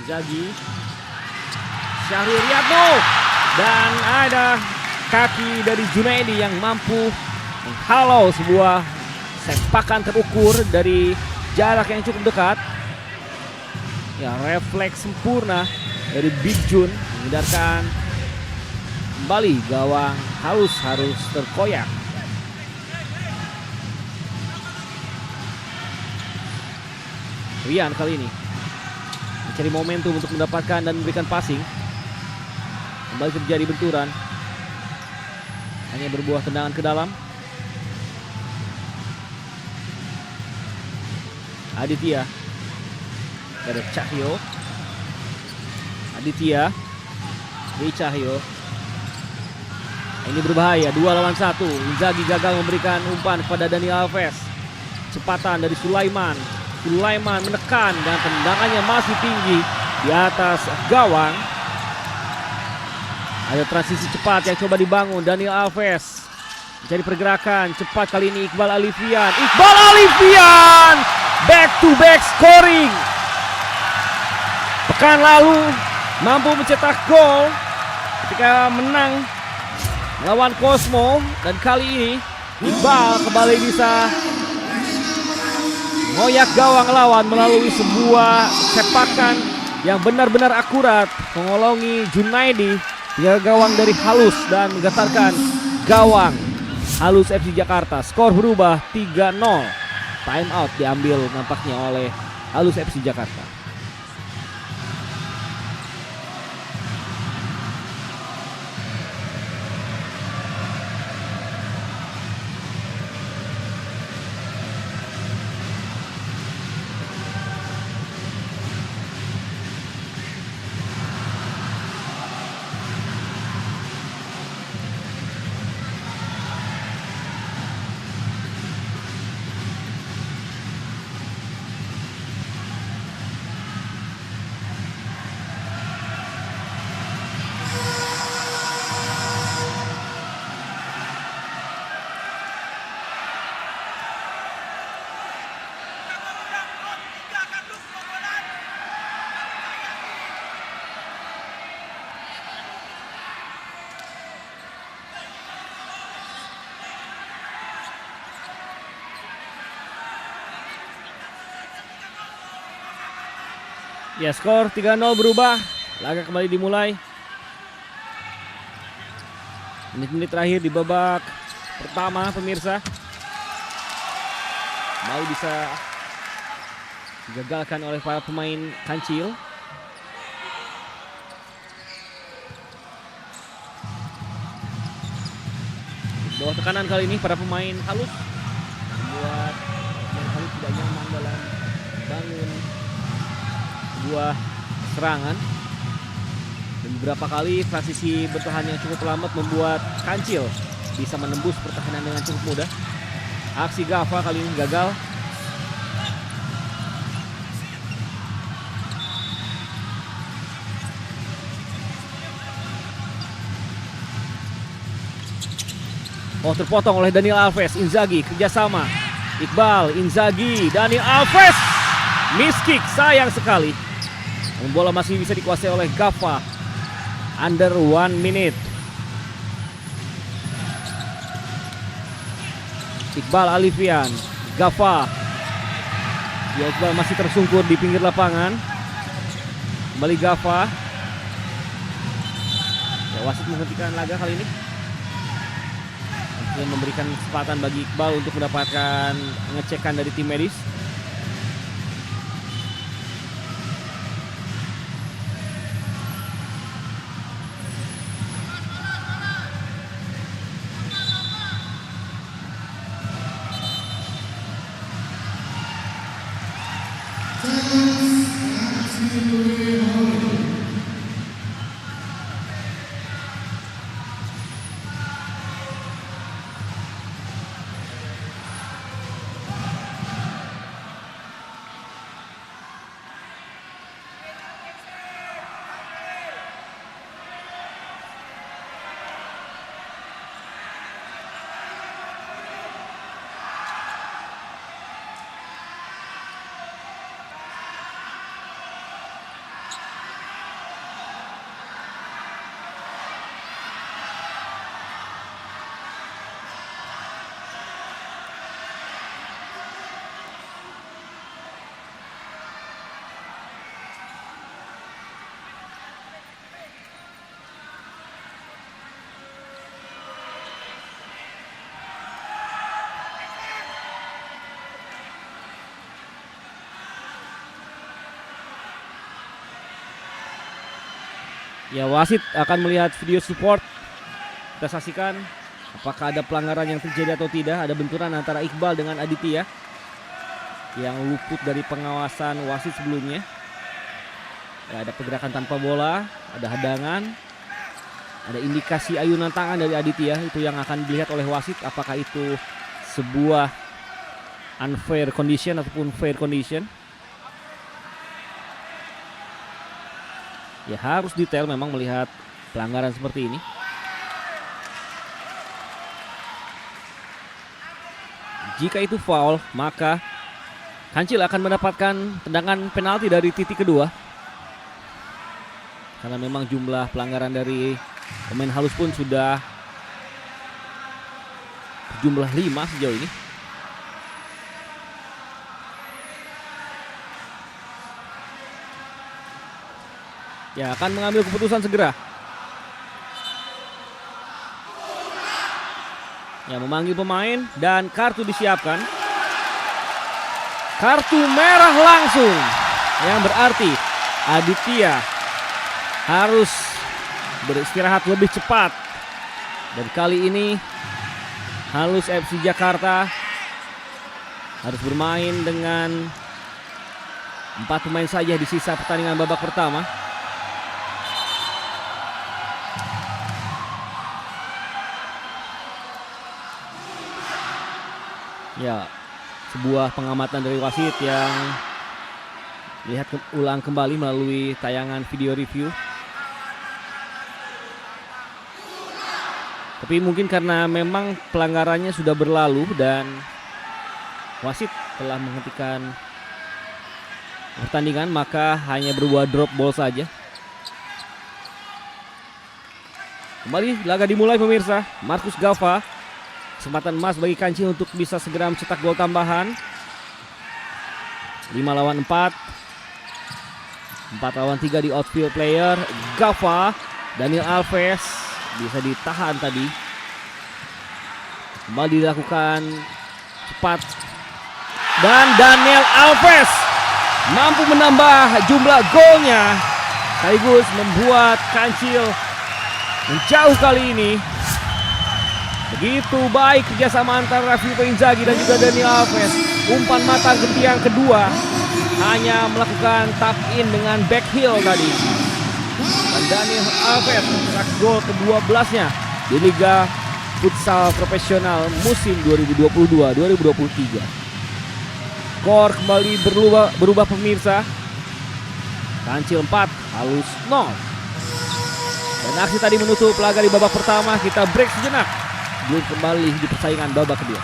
Inzaghi. Syahril Rianto. Dan ada kaki dari Junaidi yang mampu menghalau sebuah sepakan terukur dari jarak yang cukup dekat. Ya, refleks sempurna dari Big Jun menghindarkan kembali gawang Halus harus terkoyak. Rian kali ini mencari momentum untuk mendapatkan dan memberikan passing. Kembali terjadi benturan. Hanya berbuah tendangan ke dalam. Aditya. Ada Cahyo. Aditya. Di Cahyo. Ini berbahaya. 2 lawan 1. Inzaghi gagal memberikan umpan kepada Dani Alves. Cepatan dari Sulaiman. Sulaiman menekan dan tendangannya masih tinggi di atas gawang. Ada transisi cepat yang coba dibangun. Daniel Alves mencari pergerakan cepat kali ini. Iqbal Alifian. Iqbal Alifian back to back scoring. Pekan lalu mampu mencetak gol ketika menang melawan Cosmo, dan kali ini Iqbal kembali bisa ngoyak gawang lawan melalui sebuah sepakan yang benar-benar akurat mengolongi Junaidi. Tiga gawang dari Halus dan menggetarkan gawang Halus FC Jakarta. Skor berubah 3-0. Time out diambil nampaknya oleh Halus FC Jakarta. Ya, skor 3-0 berubah. Laga kembali dimulai. Menit-menit terakhir di babak pertama pemirsa. Mau bisa digagalkan oleh para pemain Kancil. Bawah tekanan kali ini para pemain halus membuat pemain halus tidak nyaman dalam bangun sebuah serangan. Dan beberapa kali transisi bertahan yang cukup lambat membuat Kancil bisa menembus pertahanan dengan cukup mudah. Aksi Gava kali ini gagal. Oh, terpotong oleh Daniel Alves. Inzaghi kerjasama. Iqbal, Inzaghi, Daniel Alves. Miss kick, sayang sekali. Dan bola masih bisa dikuasai oleh Gava. Under 1 minute. Iqbal Alifian, Gava. Iqbal masih tersungkur di pinggir lapangan. Kembali Gava. Ya, wasit menghentikan laga kali ini. Dan memberikan kesempatan bagi Iqbal untuk mendapatkan pengecekan dari tim medis. Ya, wasit akan melihat video support. Kita saksikan apakah ada pelanggaran yang terjadi atau tidak. Ada benturan antara Iqbal dengan Aditya yang luput dari pengawasan wasit sebelumnya. Ya, ada pergerakan tanpa bola, ada hadangan, ada indikasi ayunan tangan dari Aditya. Itu yang akan dilihat oleh wasit, apakah itu sebuah unfair condition ataupun fair condition. Ya, harus detail memang melihat pelanggaran seperti ini. Jika itu foul, maka Kancil akan mendapatkan tendangan penalti dari titik kedua. Karena memang jumlah pelanggaran dari pemain halus pun sudah jumlah 5 sejauh ini. Ya, akan mengambil keputusan segera. Ya, memanggil pemain dan kartu disiapkan. Kartu merah langsung. Yang berarti Aditya harus beristirahat lebih cepat. Dan kali ini Halus FC Jakarta harus bermain dengan 4 pemain saja di sisa pertandingan babak pertama. Ya, sebuah pengamatan dari wasit yang lihat ulang kembali melalui tayangan video review. Tapi mungkin karena memang pelanggarannya sudah berlalu dan wasit telah menghentikan pertandingan, maka hanya berbuah drop ball saja. Kembali laga dimulai pemirsa. Marcus Gava, kesempatan emas bagi Kancil untuk bisa segera mencetak gol tambahan. 5 lawan 4. 4 lawan 3 di outfield player. Gava, Daniel Alves bisa ditahan tadi. Kembali dilakukan cepat. Dan Daniel Alves mampu menambah jumlah golnya, sekaligus membuat Kancil menjauh kali ini. Begitu baik kerjasama antara Filippo Inzaghi dan juga Daniel Alves. Umpan matang ke tiang kedua, hanya melakukan tap in dengan back heel tadi. Dan Daniel Alves mencetak gol ke-12-nya di Liga Futsal Profesional musim 2022-2023. Skor kembali berubah pemirsa. Kancil 4, Halus 0. Dan aksi tadi menutup laga di babak pertama. Kita break sejenak, belum kembali di persaingan babak kedua.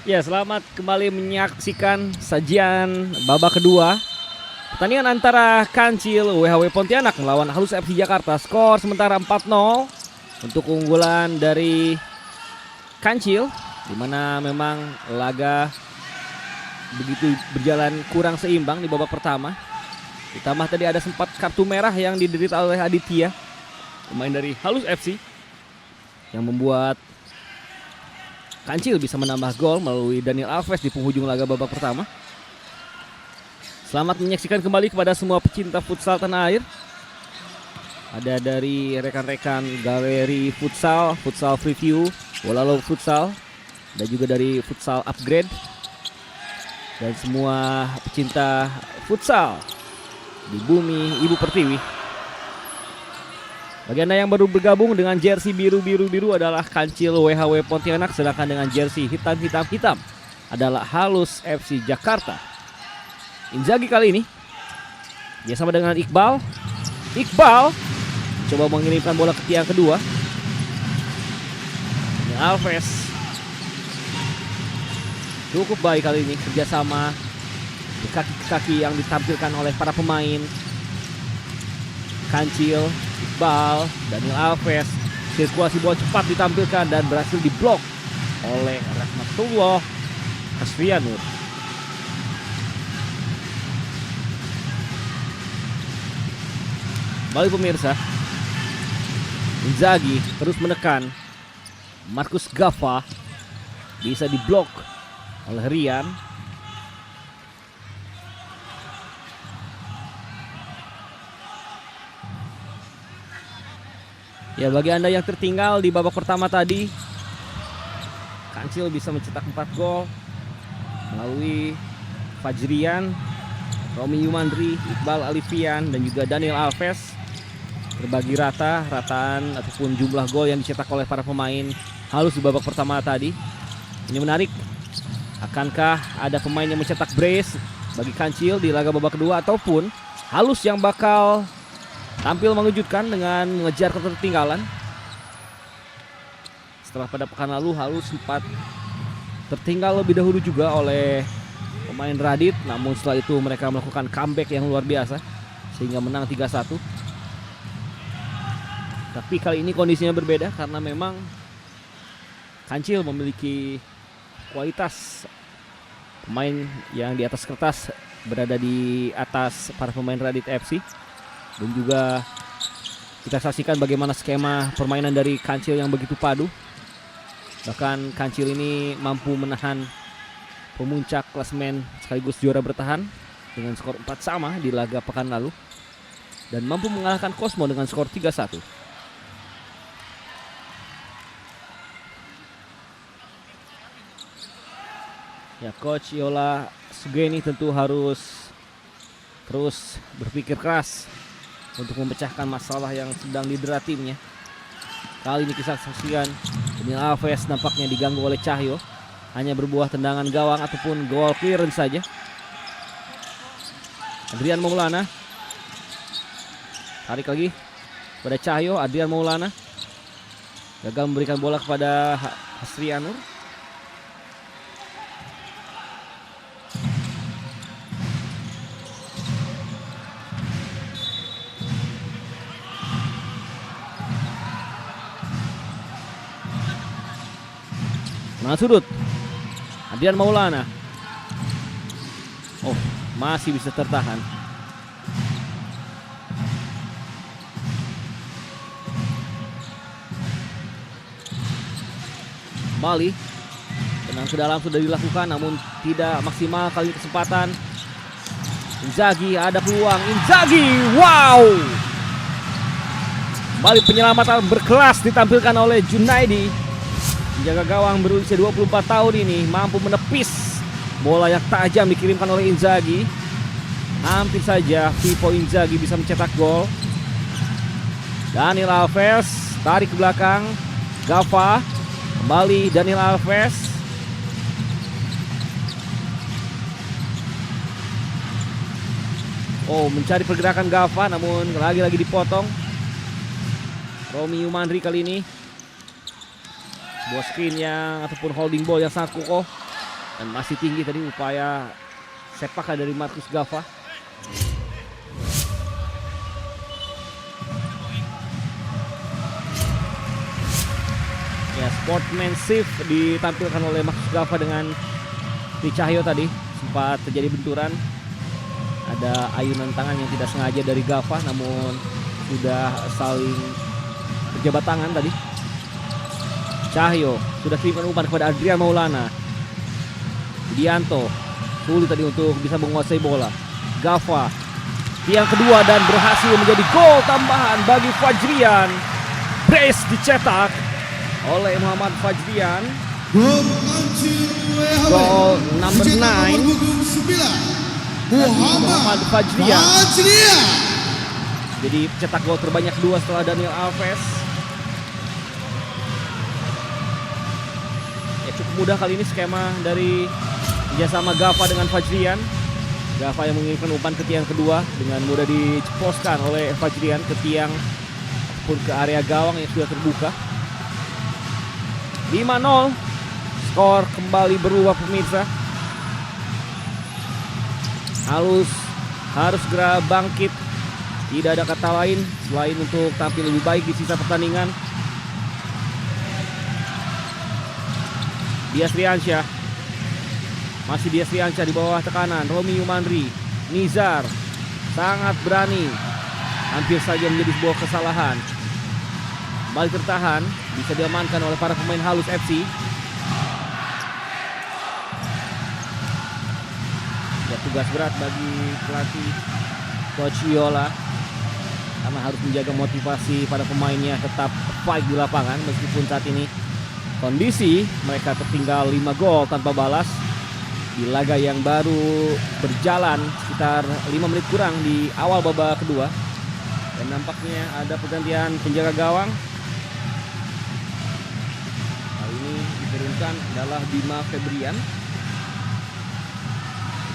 Ya, selamat kembali menyaksikan sajian babak kedua. Pertandingan antara Kancil WHW Pontianak melawan Halus FC Jakarta. Skor sementara 4-0 untuk keunggulan dari Kancil, di mana memang laga begitu berjalan kurang seimbang di babak pertama. Ditambah tadi ada sempat kartu merah yang diderita oleh Aditya, pemain dari Halus FC, yang membuat Kancil bisa menambah gol melalui Daniel Alves di penghujung laga babak pertama. Selamat menyaksikan kembali kepada semua pecinta futsal tanah air. Ada dari rekan-rekan galeri futsal, futsal preview, bola low futsal, dan juga dari futsal upgrade, dan semua pecinta futsal di bumi Ibu Pertiwi. Bagi Anda yang baru bergabung, dengan jersey biru-biru adalah Kancil WHW Pontianak, sedangkan dengan jersey hitam adalah Halus FC Jakarta. Inzaghi kali ini bersama dengan Iqbal. Iqbal coba mengirimkan bola ke tiang kedua. Ini Alves cukup baik kali ini kerjasama di kaki-kaki yang ditampilkan oleh para pemain Kancil. Iqbal, Daniel Alves, sirkulasi bola cepat ditampilkan dan berhasil diblok oleh Rahmatullah Hasrianur. Kembali pemirsa, Inzaghi terus menekan. Marcus Gava bisa diblok oleh Rian. Ya, bagi Anda yang tertinggal di babak pertama tadi, Kancil bisa mencetak 4 gol melalui Fajrian, Romi Yumandri, Iqbal Alifian, dan juga Daniel Alves. Berbagi rataan ataupun jumlah gol yang dicetak oleh para pemain Halus di babak pertama tadi. Ini menarik. Akankah ada pemain yang mencetak brace bagi Kancil di laga babak kedua, ataupun Halus yang bakal tampil mengejutkan dengan mengejar ketertinggalan setelah pada pekan lalu Halus sempat tertinggal lebih dahulu juga oleh pemain Radit, namun setelah itu mereka melakukan comeback yang luar biasa sehingga menang 3-1. Tapi kali ini kondisinya berbeda karena memang Kancil memiliki kualitas pemain yang di atas kertas berada di atas para pemain Radit FC. Dan juga kita saksikan bagaimana skema permainan dari Kancil yang begitu padu. Bahkan Kancil ini mampu menahan pemuncak klasemen sekaligus juara bertahan dengan skor 4 sama di laga pekan lalu. Dan mampu mengalahkan Cosmo dengan skor 3-1. Ya, Coach Yola Sugeni tentu harus terus berpikir keras untuk memecahkan masalah yang sedang didera timnya. Kali ini kita saksikan Daniel Alves nampaknya diganggu oleh Cahyo. Hanya berbuah tendangan gawang ataupun goal clearance saja. Adrian Maulana tarik lagi pada Cahyo. Adrian Maulana gagal memberikan bola kepada Hasrianur. Tendangan sudut Adrian Maulana. Oh, masih bisa tertahan. Kembali tenang ke dalam sudah dilakukan namun tidak maksimal kali ini kesempatan. Inzaghi ada peluang. Inzaghi, wow! Kembali penyelamatan berkelas ditampilkan oleh Junaidi. Penjaga gawang berusia 24 tahun ini mampu menepis bola yang tajam dikirimkan oleh Inzaghi. Hampir saja Vivo Inzaghi bisa mencetak gol. Daniel Alves tarik ke belakang. Gava kembali Daniel Alves. Oh, mencari pergerakan Gava namun lagi-lagi dipotong. Romi Umandri kali ini. Sebuah screen yang ataupun holding ball yang sangat kokoh dan masih tinggi tadi upaya sepak dari Marcus Gava. Ya, sportsmanship ditampilkan oleh Marcus Gava dengan Cahyo tadi. Sempat terjadi benturan. Ada ayunan tangan yang tidak sengaja dari Gava namun sudah saling berjabat tangan tadi. Cahyo sudah kirimkan umpan kepada Adrian Maulana. Dianto sulit tadi untuk bisa menguasai bola. Gava yang kedua dan berhasil menjadi gol tambahan bagi Fajrian. Brace dicetak oleh Muhammad Fajrian. Gol number 9 Muhammad Fajrian. Jadi cetak gol terbanyak 2 setelah Daniel Alves. Cukup mudah kali ini skema dari kerjasama Gava dengan Fajrian. Gava yang mengirimkan umpan ke tiang kedua dengan mudah diceposkan oleh Fajrian ke tiang pun ke area gawang yang sudah terbuka. 5-0. Skor kembali berubah pemirsa. Halus harus segera bangkit. Tidak ada kata lain selain untuk tampil lebih baik di sisa pertandingan. Dias Riansyah. Masih Dias Riansyah di bawah tekanan. Romi Umandri. Nizar sangat berani. Hampir saja menjadi sebuah kesalahan. Kembali tertahan. Bisa diamankan oleh para pemain Halus FC. Ya, tugas berat bagi pelatih Coach Yola karena harus menjaga motivasi pada pemainnya tetap fight di lapangan meskipun saat ini kondisi mereka tertinggal 5 gol tanpa balas di laga yang baru berjalan sekitar 5 menit kurang di awal babak kedua. Dan nampaknya ada pergantian penjaga gawang. Kali ini diturunkan adalah Bima Febrian.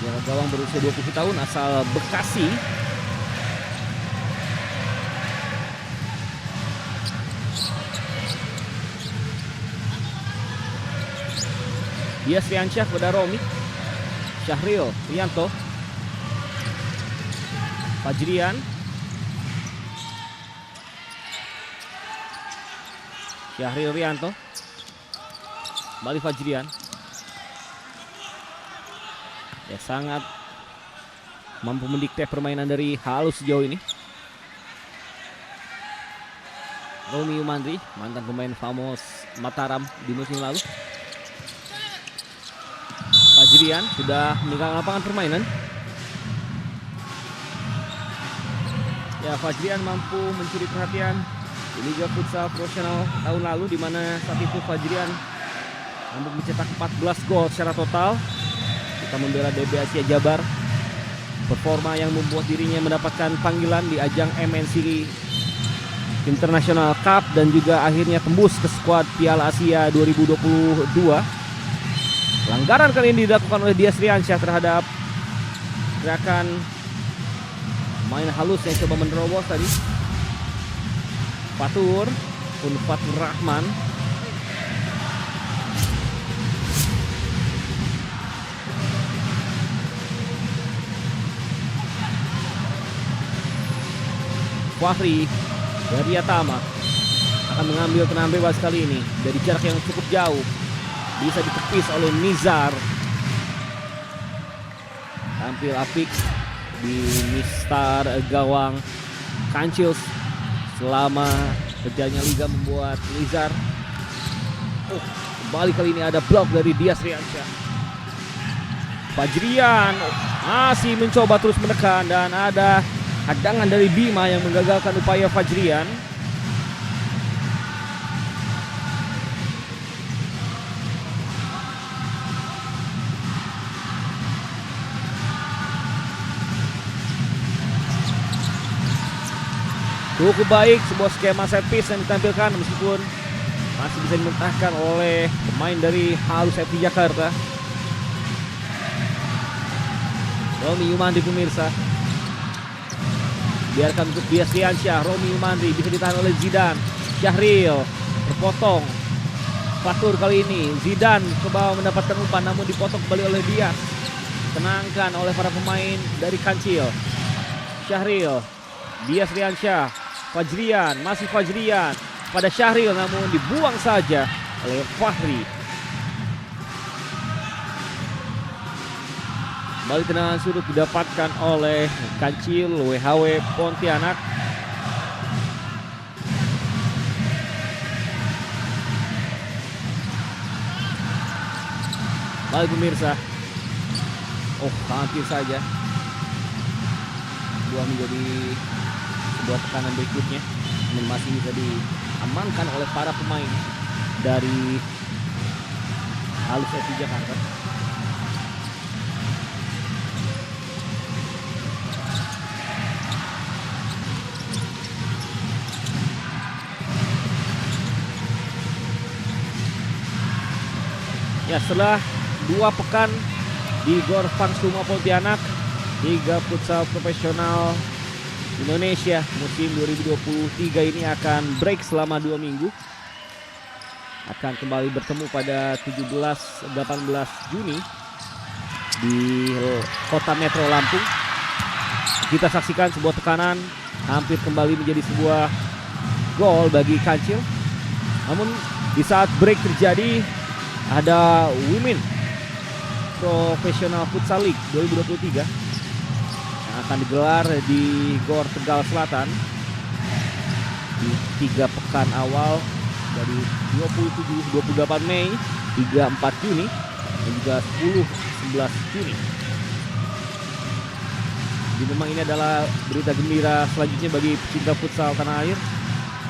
Penjaga gawang berusia 20 tahun asal Bekasi. Dias Riansyah kepada Romi. Syahril Rianto. Fajrian. Syahril Rianto. Kembali Fajrian. Ya, sangat mampu mendikte permainan dari Halus sejauh ini. Romi Umandri, mantan pemain Famos Mataram di musim lalu. Fajrian sudah meninggalkan lapangan permainan. Ya, Fajrian mampu mencuri perhatian di Liga Futsal Profesional tahun lalu, di mana saat itu Fajrian mampu mencetak 14 gol secara total. Kita membela DB Asia Jabar, performa yang membuat dirinya mendapatkan panggilan di ajang MNC International Cup dan juga akhirnya tembus ke skuad Piala Asia 2022. Pelanggaran kali ini dilakukan oleh Dias Riansyah terhadap gerakan main halus yang coba menerobos tadi. Fatur Rahman. Fahri dari Atama akan mengambil tendangan bebas kali ini dari jarak yang cukup jauh. Bisa ditepis oleh Nizar. Tampil apik di mistar gawang Kancils selama kerjanya Liga membuat Nizar. Kembali kali ini ada blok dari Dias Riansyah. Fajrian masih mencoba terus menekan dan ada hadangan dari Bima yang menggagalkan upaya Fajrian. Cukup baik sebuah skema set piece yang ditampilkan, meskipun masih bisa dimentahkan oleh pemain dari Halus FC Jakarta. Romi Umandri pemirsa. Biarkan untuk Dias Riansyah. Romi Umandri bisa ditahan oleh Zidan. Syahril terpotong. Fatur kali ini Zidan coba mendapatkan umpan namun dipotong kembali oleh Dias. Tenangkan oleh para pemain dari Kancil. Syahril, Dias Riansyah, Fajrian, masih Fajrian pada Syahril namun dibuang saja oleh Fahri. Kembali tendangan sudut didapatkan oleh Kancil WHW Pontianak. Kembali pemirsa. Hampir saja buah menjadi sebuah tekanan berikutnya, namun masih bisa diamankan oleh para pemain dari Halus FC Jakarta. Ya, setelah 2 pekan di Gor Pangsuma Pontianak, Liga Futsal Profesional Indonesia musim 2023 ini akan break selama 2 minggu. Akan kembali bertemu pada 17-18 Juni di Kota Metro Lampung. Kita saksikan sebuah tekanan hampir kembali menjadi sebuah gol bagi Kancil. Namun di saat break terjadi, ada Women Professional Futsal League 2023 yang akan digelar di Gor Tegal Selatan di 3 pekan awal dari 27-28 Mei, 3-4 Juni dan juga 10-11 Juni. Jadi memang ini adalah berita gembira selanjutnya bagi pecinta futsal tanah air.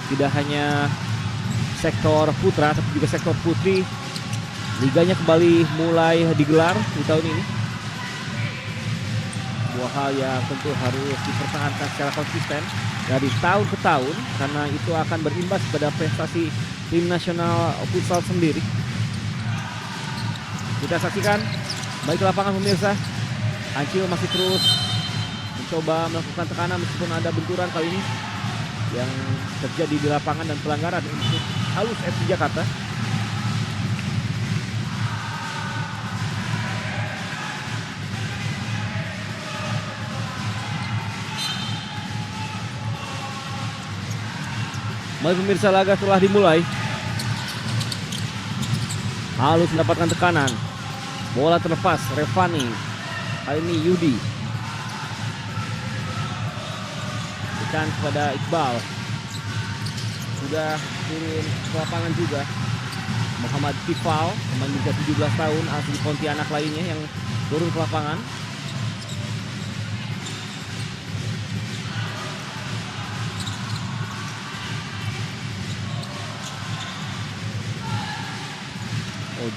Tidak hanya sektor putra tapi juga sektor putri. Liganya kembali mulai digelar di tahun ini. Sebuah hal yang tentu harus dipertahankan secara konsisten dari tahun ke tahun, karena itu akan berimbas pada prestasi tim nasional futsal sendiri. Kita saksikan baik ke lapangan pemirsa. Kancil masih terus mencoba melakukan tekanan meskipun ada benturan kali ini yang terjadi di lapangan dan pelanggaran untuk Halus FC Jakarta. Mari pemirsa, laga telah dimulai. Halus mendapatkan tekanan. Bola terlepas, Revani. Kali ini Yudi. Berikan kepada Iqbal. Sudah turun ke lapangan juga Muhammad Tifal, pemain usia 17 tahun asli Pontianak lainnya yang turun ke lapangan.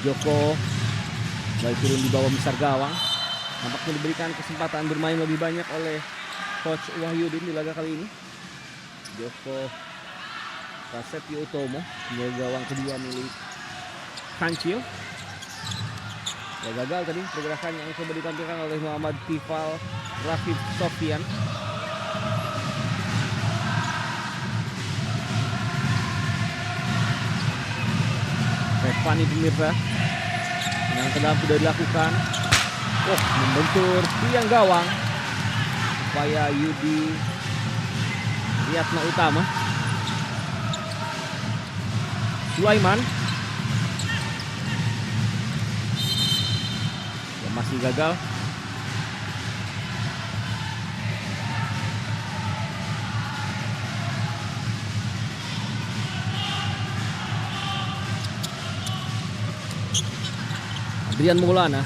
Joko baik turun di bawah besar gawang. Nampaknya diberikan kesempatan bermain lebih banyak oleh Coach Wahyudin di laga kali ini. Joko Prasetyo Utomo menjadi gawang kedua milik Kancil. Ya, gagal tadi pergerakan yang coba ditampilkan oleh Muhammad Tifal Rafif Sofian. Revani pemirsa, yang kedap sudah dilakukan. Membentur tiang gawang. Upaya Yudi Riyatna Utama. Sulaiman yang masih gagal. Adrian Maulana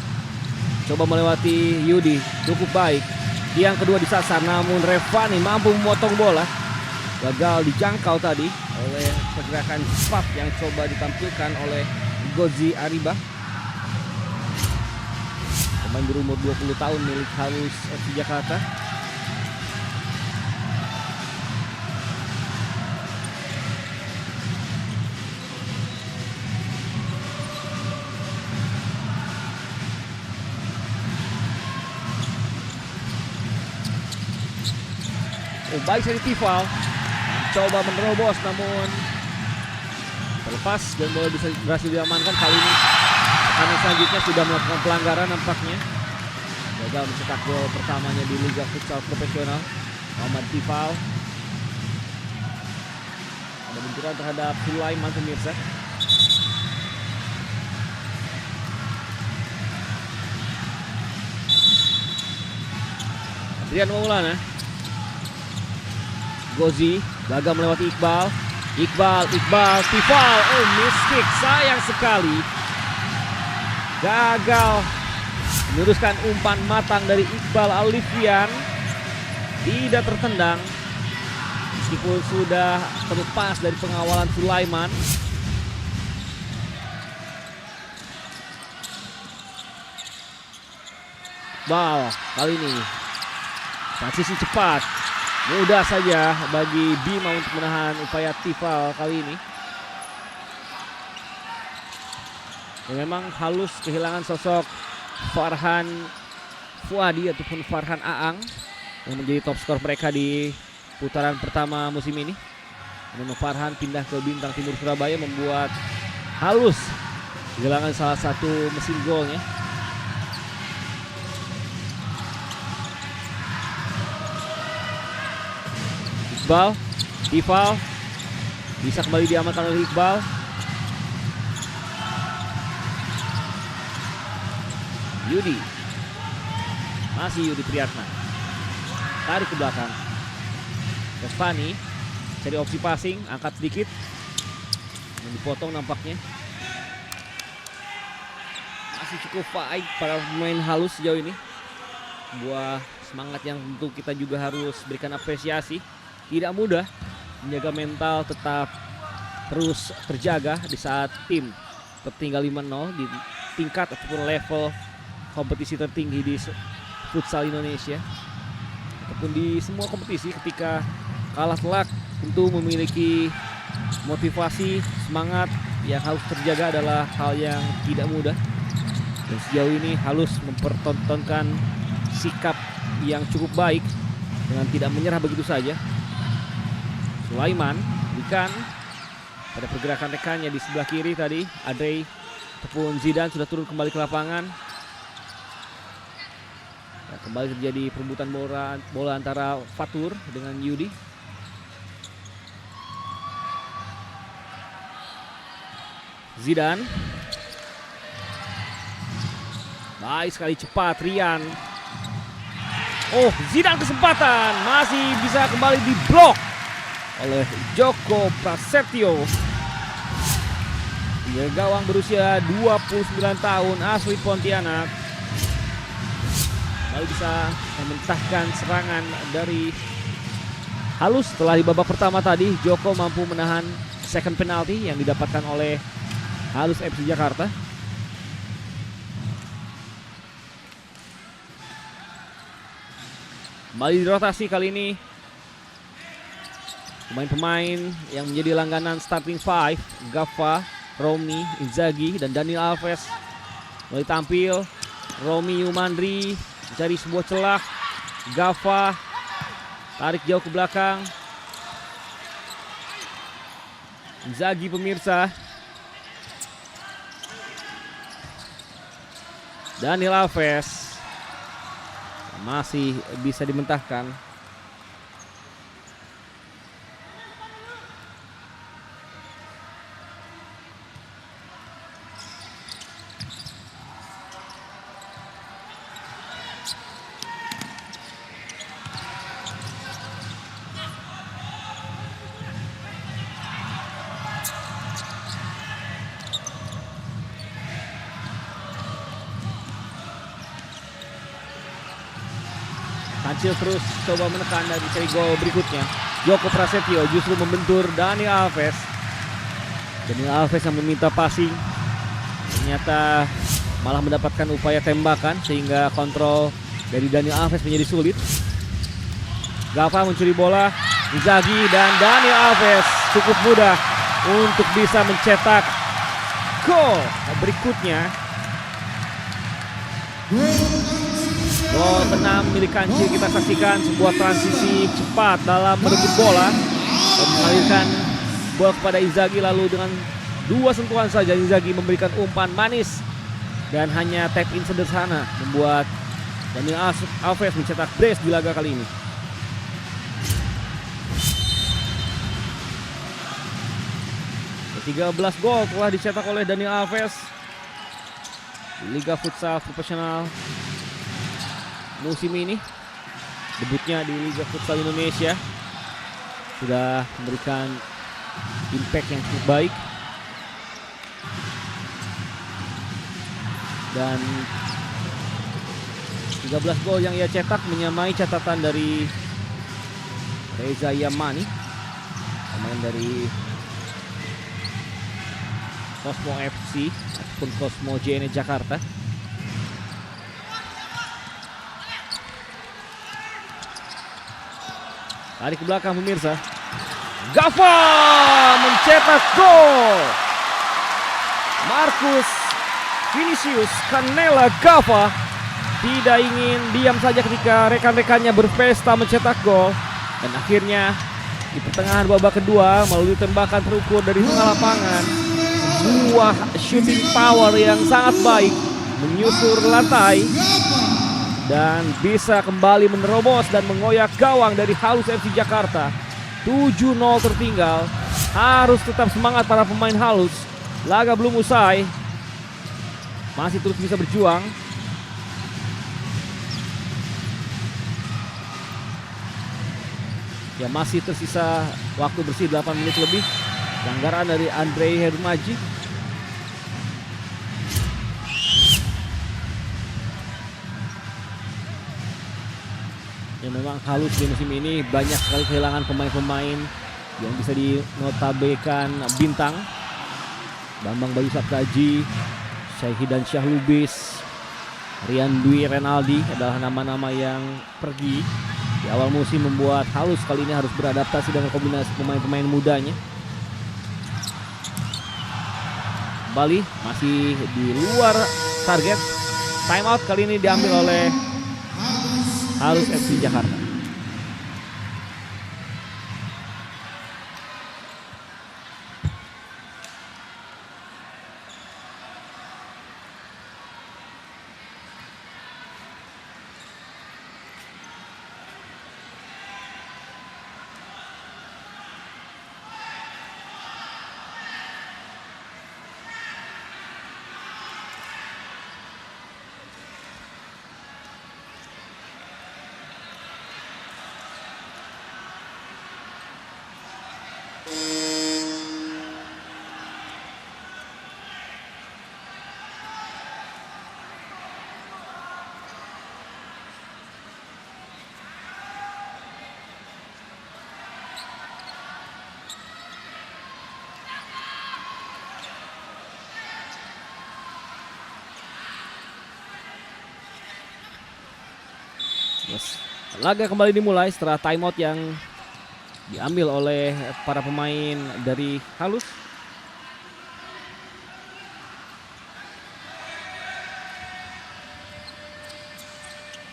coba melewati Yudi, cukup baik. Tiang kedua disasar, namun Revani mampu memotong bola. Gagal dijangkau tadi oleh pergerakan cepat yang coba ditampilkan oleh Gozi Ariba, pemain berumur 20 tahun milik Halus FC Jakarta. Baik dari Tifal, coba menerobos namun terlepas dan bola bisa berhasil diamankan. Kali ini tekanan selanjutnya sudah melakukan pelanggaran nampaknya. Gagal mencetak gol pertamanya di Liga Futsal Profesional. Muhammad Tifal. Ada benturan terhadap Sulaiman pemirsa. Adrian Maulana. Gozi gagal melewati Iqbal. Iqbal, Tifal. Miss kick, sayang sekali. Gagal meneruskan umpan matang dari Iqbal Alifian. Tidak tertendang. Meskipun sudah terlepas dari pengawalan Sulaiman. Iqbal kali ini transisi cepat. Mudah saja bagi Bima untuk menahan upaya Tifal kali ini. Dan memang Halus kehilangan sosok Farhan Fuadi ataupun Farhan Aang yang menjadi top skor mereka di putaran pertama musim ini. Memang Farhan pindah ke Bintang Timur Surabaya membuat Halus kehilangan salah satu mesin golnya. Iqbal, Tifal bisa kembali diamankan oleh Iqbal. Yudi, masih Yudi Priyatna, tarik ke belakang. Revani cari opsi passing, angkat sedikit, yang dipotong nampaknya. Masih cukup baik para pemain Halus sejauh ini. Sebuah semangat yang tentu kita juga harus berikan apresiasi. Tidak mudah menjaga mental tetap terus terjaga di saat tim tertinggal 5-0 di tingkat ataupun level kompetisi tertinggi di futsal Indonesia ataupun di semua kompetisi. Ketika kalah telak tentu memiliki motivasi, semangat yang harus terjaga adalah hal yang tidak mudah. Dan sejauh ini Halus mempertontonkan sikap yang cukup baik dengan tidak menyerah begitu saja. Sulaiman berikan pada pergerakan rekannya di sebelah kiri tadi. Adrei ataupun Zidan sudah turun kembali ke lapangan. Nah, kembali terjadi perebutan bola antara Fatur dengan Yudi. Zidane. Baik sekali, cepat Rian. Oh, Zidane kesempatan, masih bisa kembali diblok oleh Joko Prasetyo. Gawang berusia 29 tahun asli Pontianak lalu bisa mementahkan serangan dari halus. Setelah di babak pertama tadi Joko mampu menahan second penalti yang didapatkan oleh Halus FC Jakarta. Kembali dirotasi kali ini pemain-pemain yang menjadi langganan starting five. Gava, Romi, Inzaghi, dan Daniel Alves mulai tampil. Romi Yumandri mencari sebuah celah. Gava tarik jauh ke belakang. Inzaghi pemirsa. Daniel Alves masih bisa dimentahkan. Kancil terus coba menekan dan mencari gol berikutnya. Joko Prasetyo justru membentur Daniel Alves. Daniel Alves yang meminta passing ternyata malah mendapatkan upaya tembakan sehingga kontrol dari Daniel Alves menjadi sulit. Gava mencuri bola. Inzaghi dan Daniel Alves cukup mudah untuk bisa mencetak gol berikutnya. Gol tenang milik Kancil kita saksikan, sebuah transisi cepat dalam merebut bola dan mengalirkan bola kepada Inzaghi, lalu dengan dua sentuhan saja Inzaghi memberikan umpan manis dan hanya tap in sederhana membuat Daniel Alves mencetak brace di laga kali ini. Ke-13 gol telah dicetak oleh Daniel Alves di Liga Futsal Profesional musim ini. Debutnya di Liga Futsal Indonesia sudah memberikan impact yang cukup baik, dan 13 gol yang ia cetak menyamai catatan dari Reza Yamani, pemain dari Cosmo FC ataupun Cosmo JNE Jakarta. Tarik ke belakang pemirsa. Gava mencetak gol. Marcus Vinicius Canela Gava tidak ingin diam saja ketika rekan-rekannya berpesta mencetak gol, dan akhirnya di pertengahan babak kedua melalui tembakan terukur dari tengah lapangan, sebuah shooting power yang sangat baik menyusur lantai dan bisa kembali menerobos dan mengoyak gawang dari Halus FC Jakarta. 7-0 tertinggal. Harus tetap semangat para pemain Halus. Laga belum usai. Masih terus bisa berjuang. Ya, masih tersisa waktu bersih 8 menit lebih. Pelanggaran dari Andre Hermaji. Yang memang Halus di musim ini banyak sekali kehilangan pemain-pemain yang bisa dinotabekan bintang. Bambang Bayu Saptaji, Syahidan Syahlubis, Rian Dwi Renaldi adalah nama-nama yang pergi di awal musim, membuat Halus kali ini harus beradaptasi dengan kombinasi pemain-pemain mudanya. Kembali masih di luar target. Time out kali ini diambil oleh Halus FC Jakarta. Yes. Laga kembali dimulai setelah timeout yang diambil oleh para pemain dari Halus.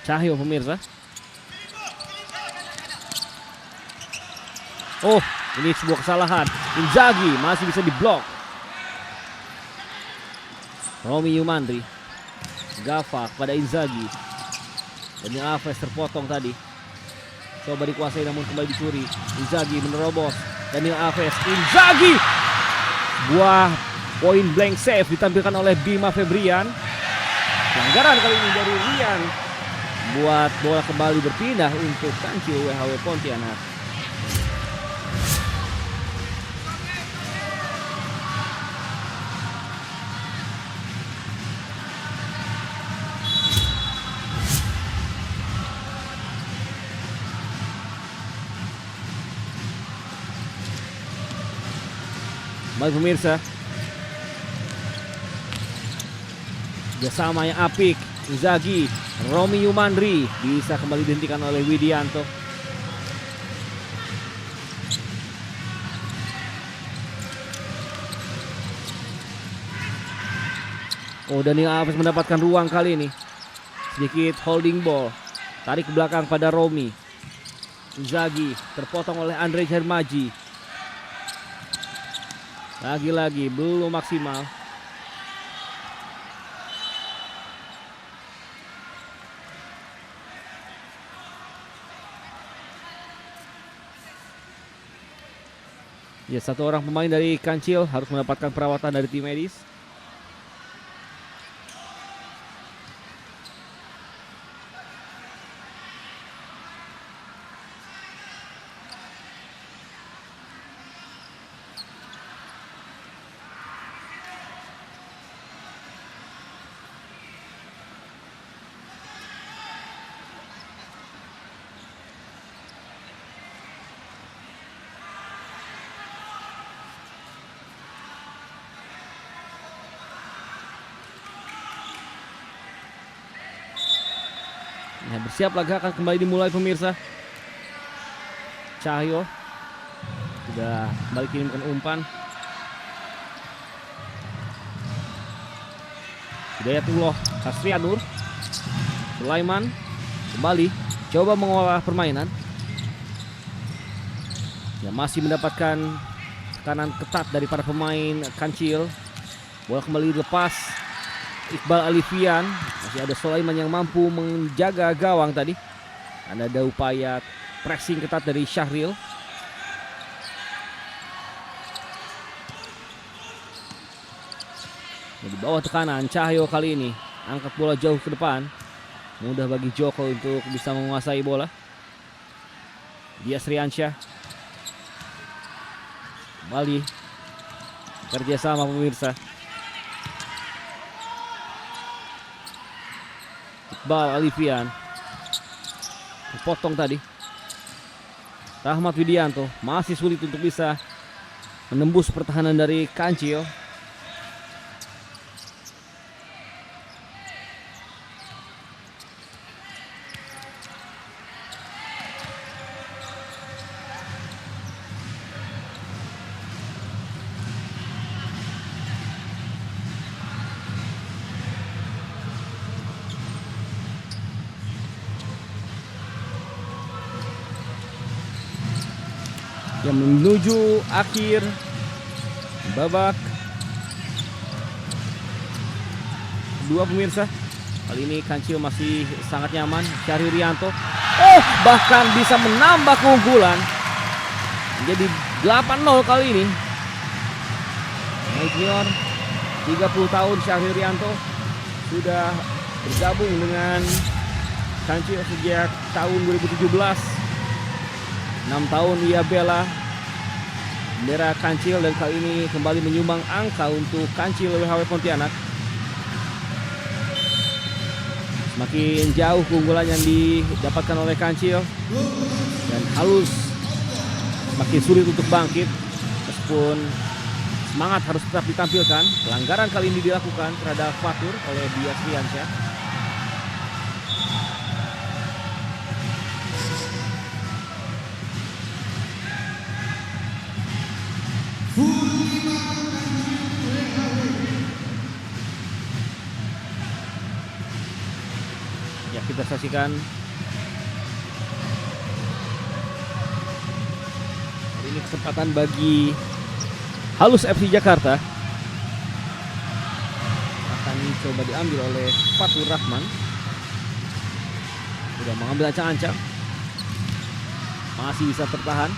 Cahyo pemirsa. Oh, ini sebuah kesalahan. Inzaghi masih bisa diblok. Romi Yumandri. Gava kepada Inzaghi. Dani Alves terpotong tadi. Coba dikuasai namun kembali dicuri. Inzaghi menerobos. Daniel Alves. Inzaghi. Sebuah point blank save ditampilkan oleh Bima Febrian. Pelanggaran kali ini dari Rian buat bola kembali berpindah untuk Kancil WHW Pontianak. Baik pemirsa, kerjasama yang apik. Inzaghi, Romi Yumandri bisa kembali dihentikan oleh Widianto. Oh, Daniel Alves mendapatkan ruang kali ini. Sedikit holding ball, tarik ke belakang pada Romi. Inzaghi terpotong oleh Andre Hermaji. Lagi-lagi belum maksimal. Ya, satu orang pemain dari Kancil harus mendapatkan perawatan dari tim medis. Ya, bersiap laga akan kembali dimulai pemirsa. Cahyo sudah kembali kirimkan umpan. Hidayatullah Kasrianur. Sulaiman kembali coba mengolah permainan. Ya, masih mendapatkan tekanan ketat dari para pemain Kancil. Bola kembali dilepas. Iqbal Alifian, masih ada Sulaiman yang mampu menjaga gawang tadi. Ada upaya pressing ketat dari Syahril. Di bawah tekanan Cahyo kali ini angkat bola jauh ke depan. Mudah bagi Joko untuk bisa menguasai bola. Dias Riansyah kembali kerjasama pemirsa. Iqbal Alifian terpotong tadi. Rahmat Widianto masih sulit untuk bisa menembus pertahanan dari Kancil. Yang menuju akhir babak kedua pemirsa. Kali ini Kancil masih sangat nyaman. Syahri Rianto bahkan bisa menambah keunggulan menjadi 8-0 kali ini. Junior 30 tahun Syahri Rianto sudah bergabung dengan Kancil sejak tahun 2017. 6 tahun ia bela bendera Kancil dan kali ini kembali menyumbang angka untuk Kancil WHW Pontianak. Semakin jauh keunggulan yang didapatkan oleh Kancil dan Halus semakin sulit untuk bangkit meskipun semangat harus tetap ditampilkan. Pelanggaran kali ini dilakukan terhadap Fatur oleh Dias Riansyah. Ya, kita saksikan ini kesempatan bagi Halus FC Jakarta. Akan coba diambil oleh Fatur Rahman. Sudah mengambil ancang-ancang. Masih bisa tertahan.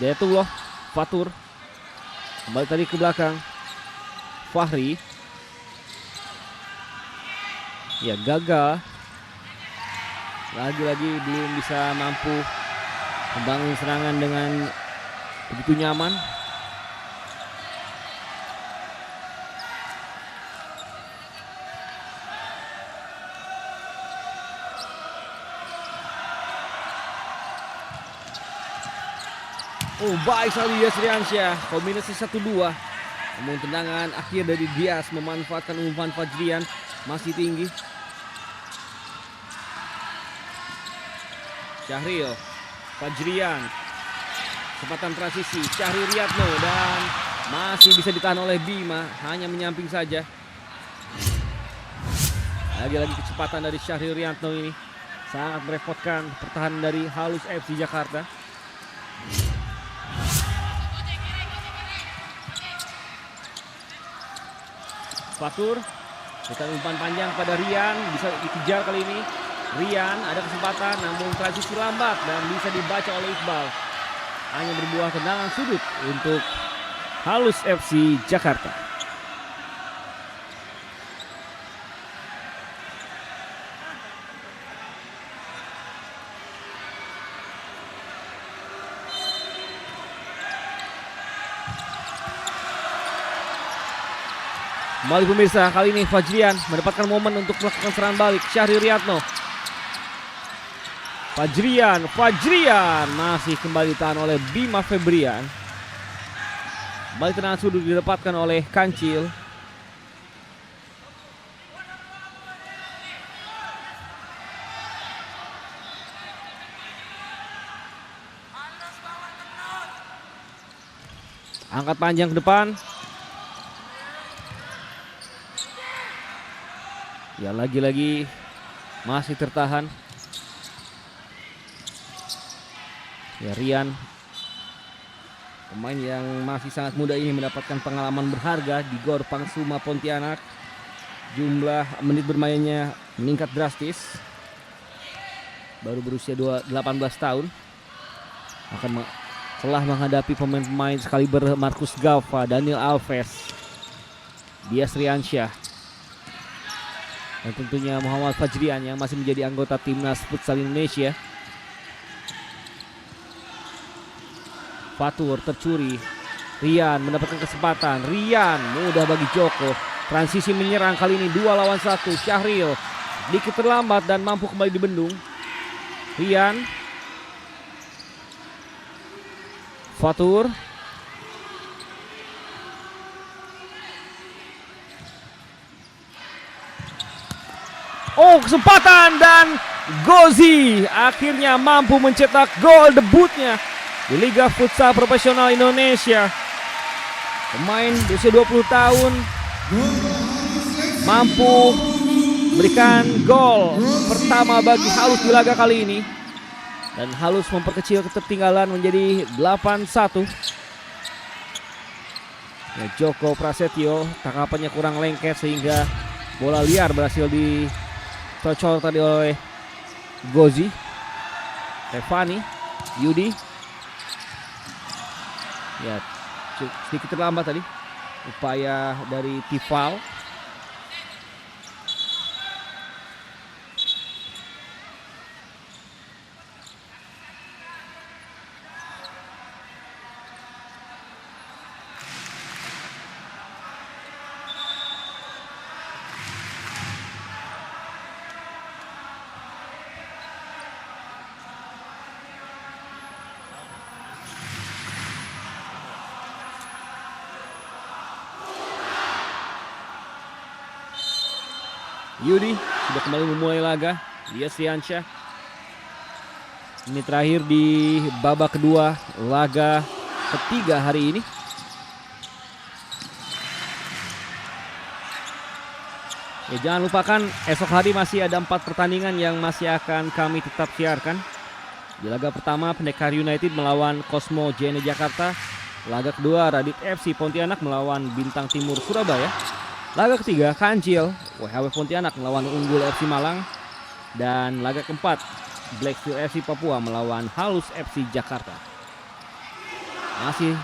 Detullah Fatur. Kembali tadi ke belakang. Fahri. Ya, gagal. Lagi-lagi belum bisa mampu membangun serangan dengan begitu nyaman. Oh, baik sekali Dias Riansyah. Kombinasi 1-2. Namun tendangan akhir dari Dias memanfaatkan umpan Fajrian masih tinggi. Syahril, Fajrian, kesempatan transisi, Syahri Riyadno, dan masih bisa ditahan oleh Bima, hanya menyamping saja. Lagi-lagi kecepatan dari Syahri Riyadno ini sangat merepotkan pertahanan dari Halus FC Jakarta. Fatur, kita umpan panjang pada Rian, bisa dikejar kali ini. Rian ada kesempatan, namun transisi lambat dan bisa dibaca oleh Iqbal. Hanya berbuah tendangan sudut untuk Halus FC Jakarta. Kembali pemirsa, kali ini Fajrian mendapatkan momen untuk melakukan serangan balik. Syahri Riyadno. Fajrian masih kembali ditahan oleh Bima Febrian. Kembali tendangan sudut didapatkan oleh Kancil. Angkat panjang ke depan. Ya, lagi-lagi masih tertahan. Ya, Rian, pemain yang masih sangat muda ini mendapatkan pengalaman berharga di Gor Pangsuma Pontianak. Jumlah menit bermainnya meningkat drastis. Baru berusia 18 tahun. Telah menghadapi pemain-pemain sekaliber Marcus Gava, Daniel Alves, Dias Riansyah, dan tentunya Muhammad Fajrian yang masih menjadi anggota timnas futsal Indonesia. Fatur tercuri. Rian mendapatkan kesempatan. Rian mudah bagi Joko. Transisi menyerang kali ini 2 lawan 1. Syahril sedikit terlambat dan mampu kembali dibendung. Rian. Fatur. Oh, kesempatan, dan Gozi akhirnya mampu mencetak gol debutnya di Liga Futsal Profesional Indonesia. Pemain berusia 20 tahun mampu memberikan gol pertama bagi Halus di laga kali ini. Dan Halus memperkecil ketertinggalan menjadi 8-1. Ya, Joko Prasetyo tangkapannya kurang lengket sehingga bola liar berhasil dicocol tadi oleh Gozi. Stefani, Yudi. Ya, sedikit terlambat tadi upaya dari Tifal. Yudi sudah kembali memulai laga. Dias Riansyah. Ini terakhir di babak kedua laga ketiga hari ini. Ya, jangan lupakan esok hari masih ada 4 pertandingan yang masih akan kami tetap siarkan. Di laga pertama Pendekar United melawan Cosmo JNE Jakarta. Laga kedua Radit FC Pontianak melawan Bintang Timur Surabaya. Laga ketiga Kancil WHW Pontianak melawan Unggul FC Malang. Dan laga keempat Black Steel FC Papua melawan Halus FC Jakarta. Masih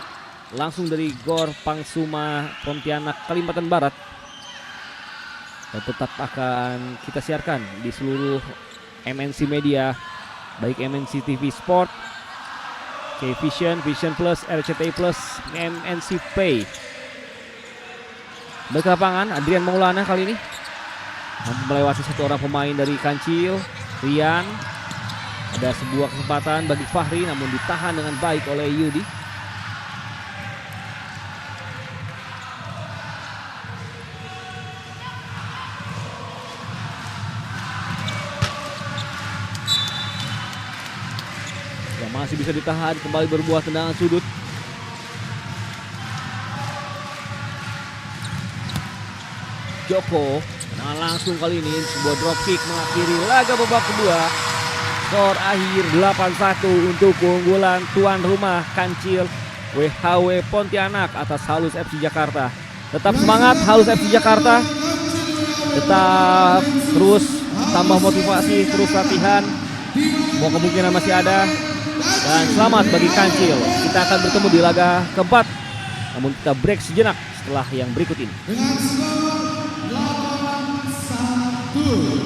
langsung dari Gor Pangsuma Pontianak Kalimantan Barat. Dan tetap akan kita siarkan di seluruh MNC Media, baik MNC TV Sport, K-Vision, Vision Plus, RCTI Plus, MNC Pay. Balik ke lapangan, Adrian Maulana kali ini mampu melewati satu orang pemain dari Kancil, Rian. Ada sebuah kesempatan bagi Fahri namun ditahan dengan baik oleh Yudi. Masih bisa ditahan, kembali berbuah tendangan sudut. Joko, tendangan langsung kali ini, sebuah drop kick mengakhiri laga babak kedua. Skor akhir 8-1 untuk keunggulan tuan rumah Kancil WHW Pontianak atas Halus FC Jakarta. Tetap semangat Halus FC Jakarta. Tetap terus tambah motivasi, terus latihan. Semua kemungkinan masih ada. Dan selamat bagi Kancil. Kita akan bertemu di laga keempat. Namun kita break sejenak setelah yang berikut ini. Dengan skor 8-1.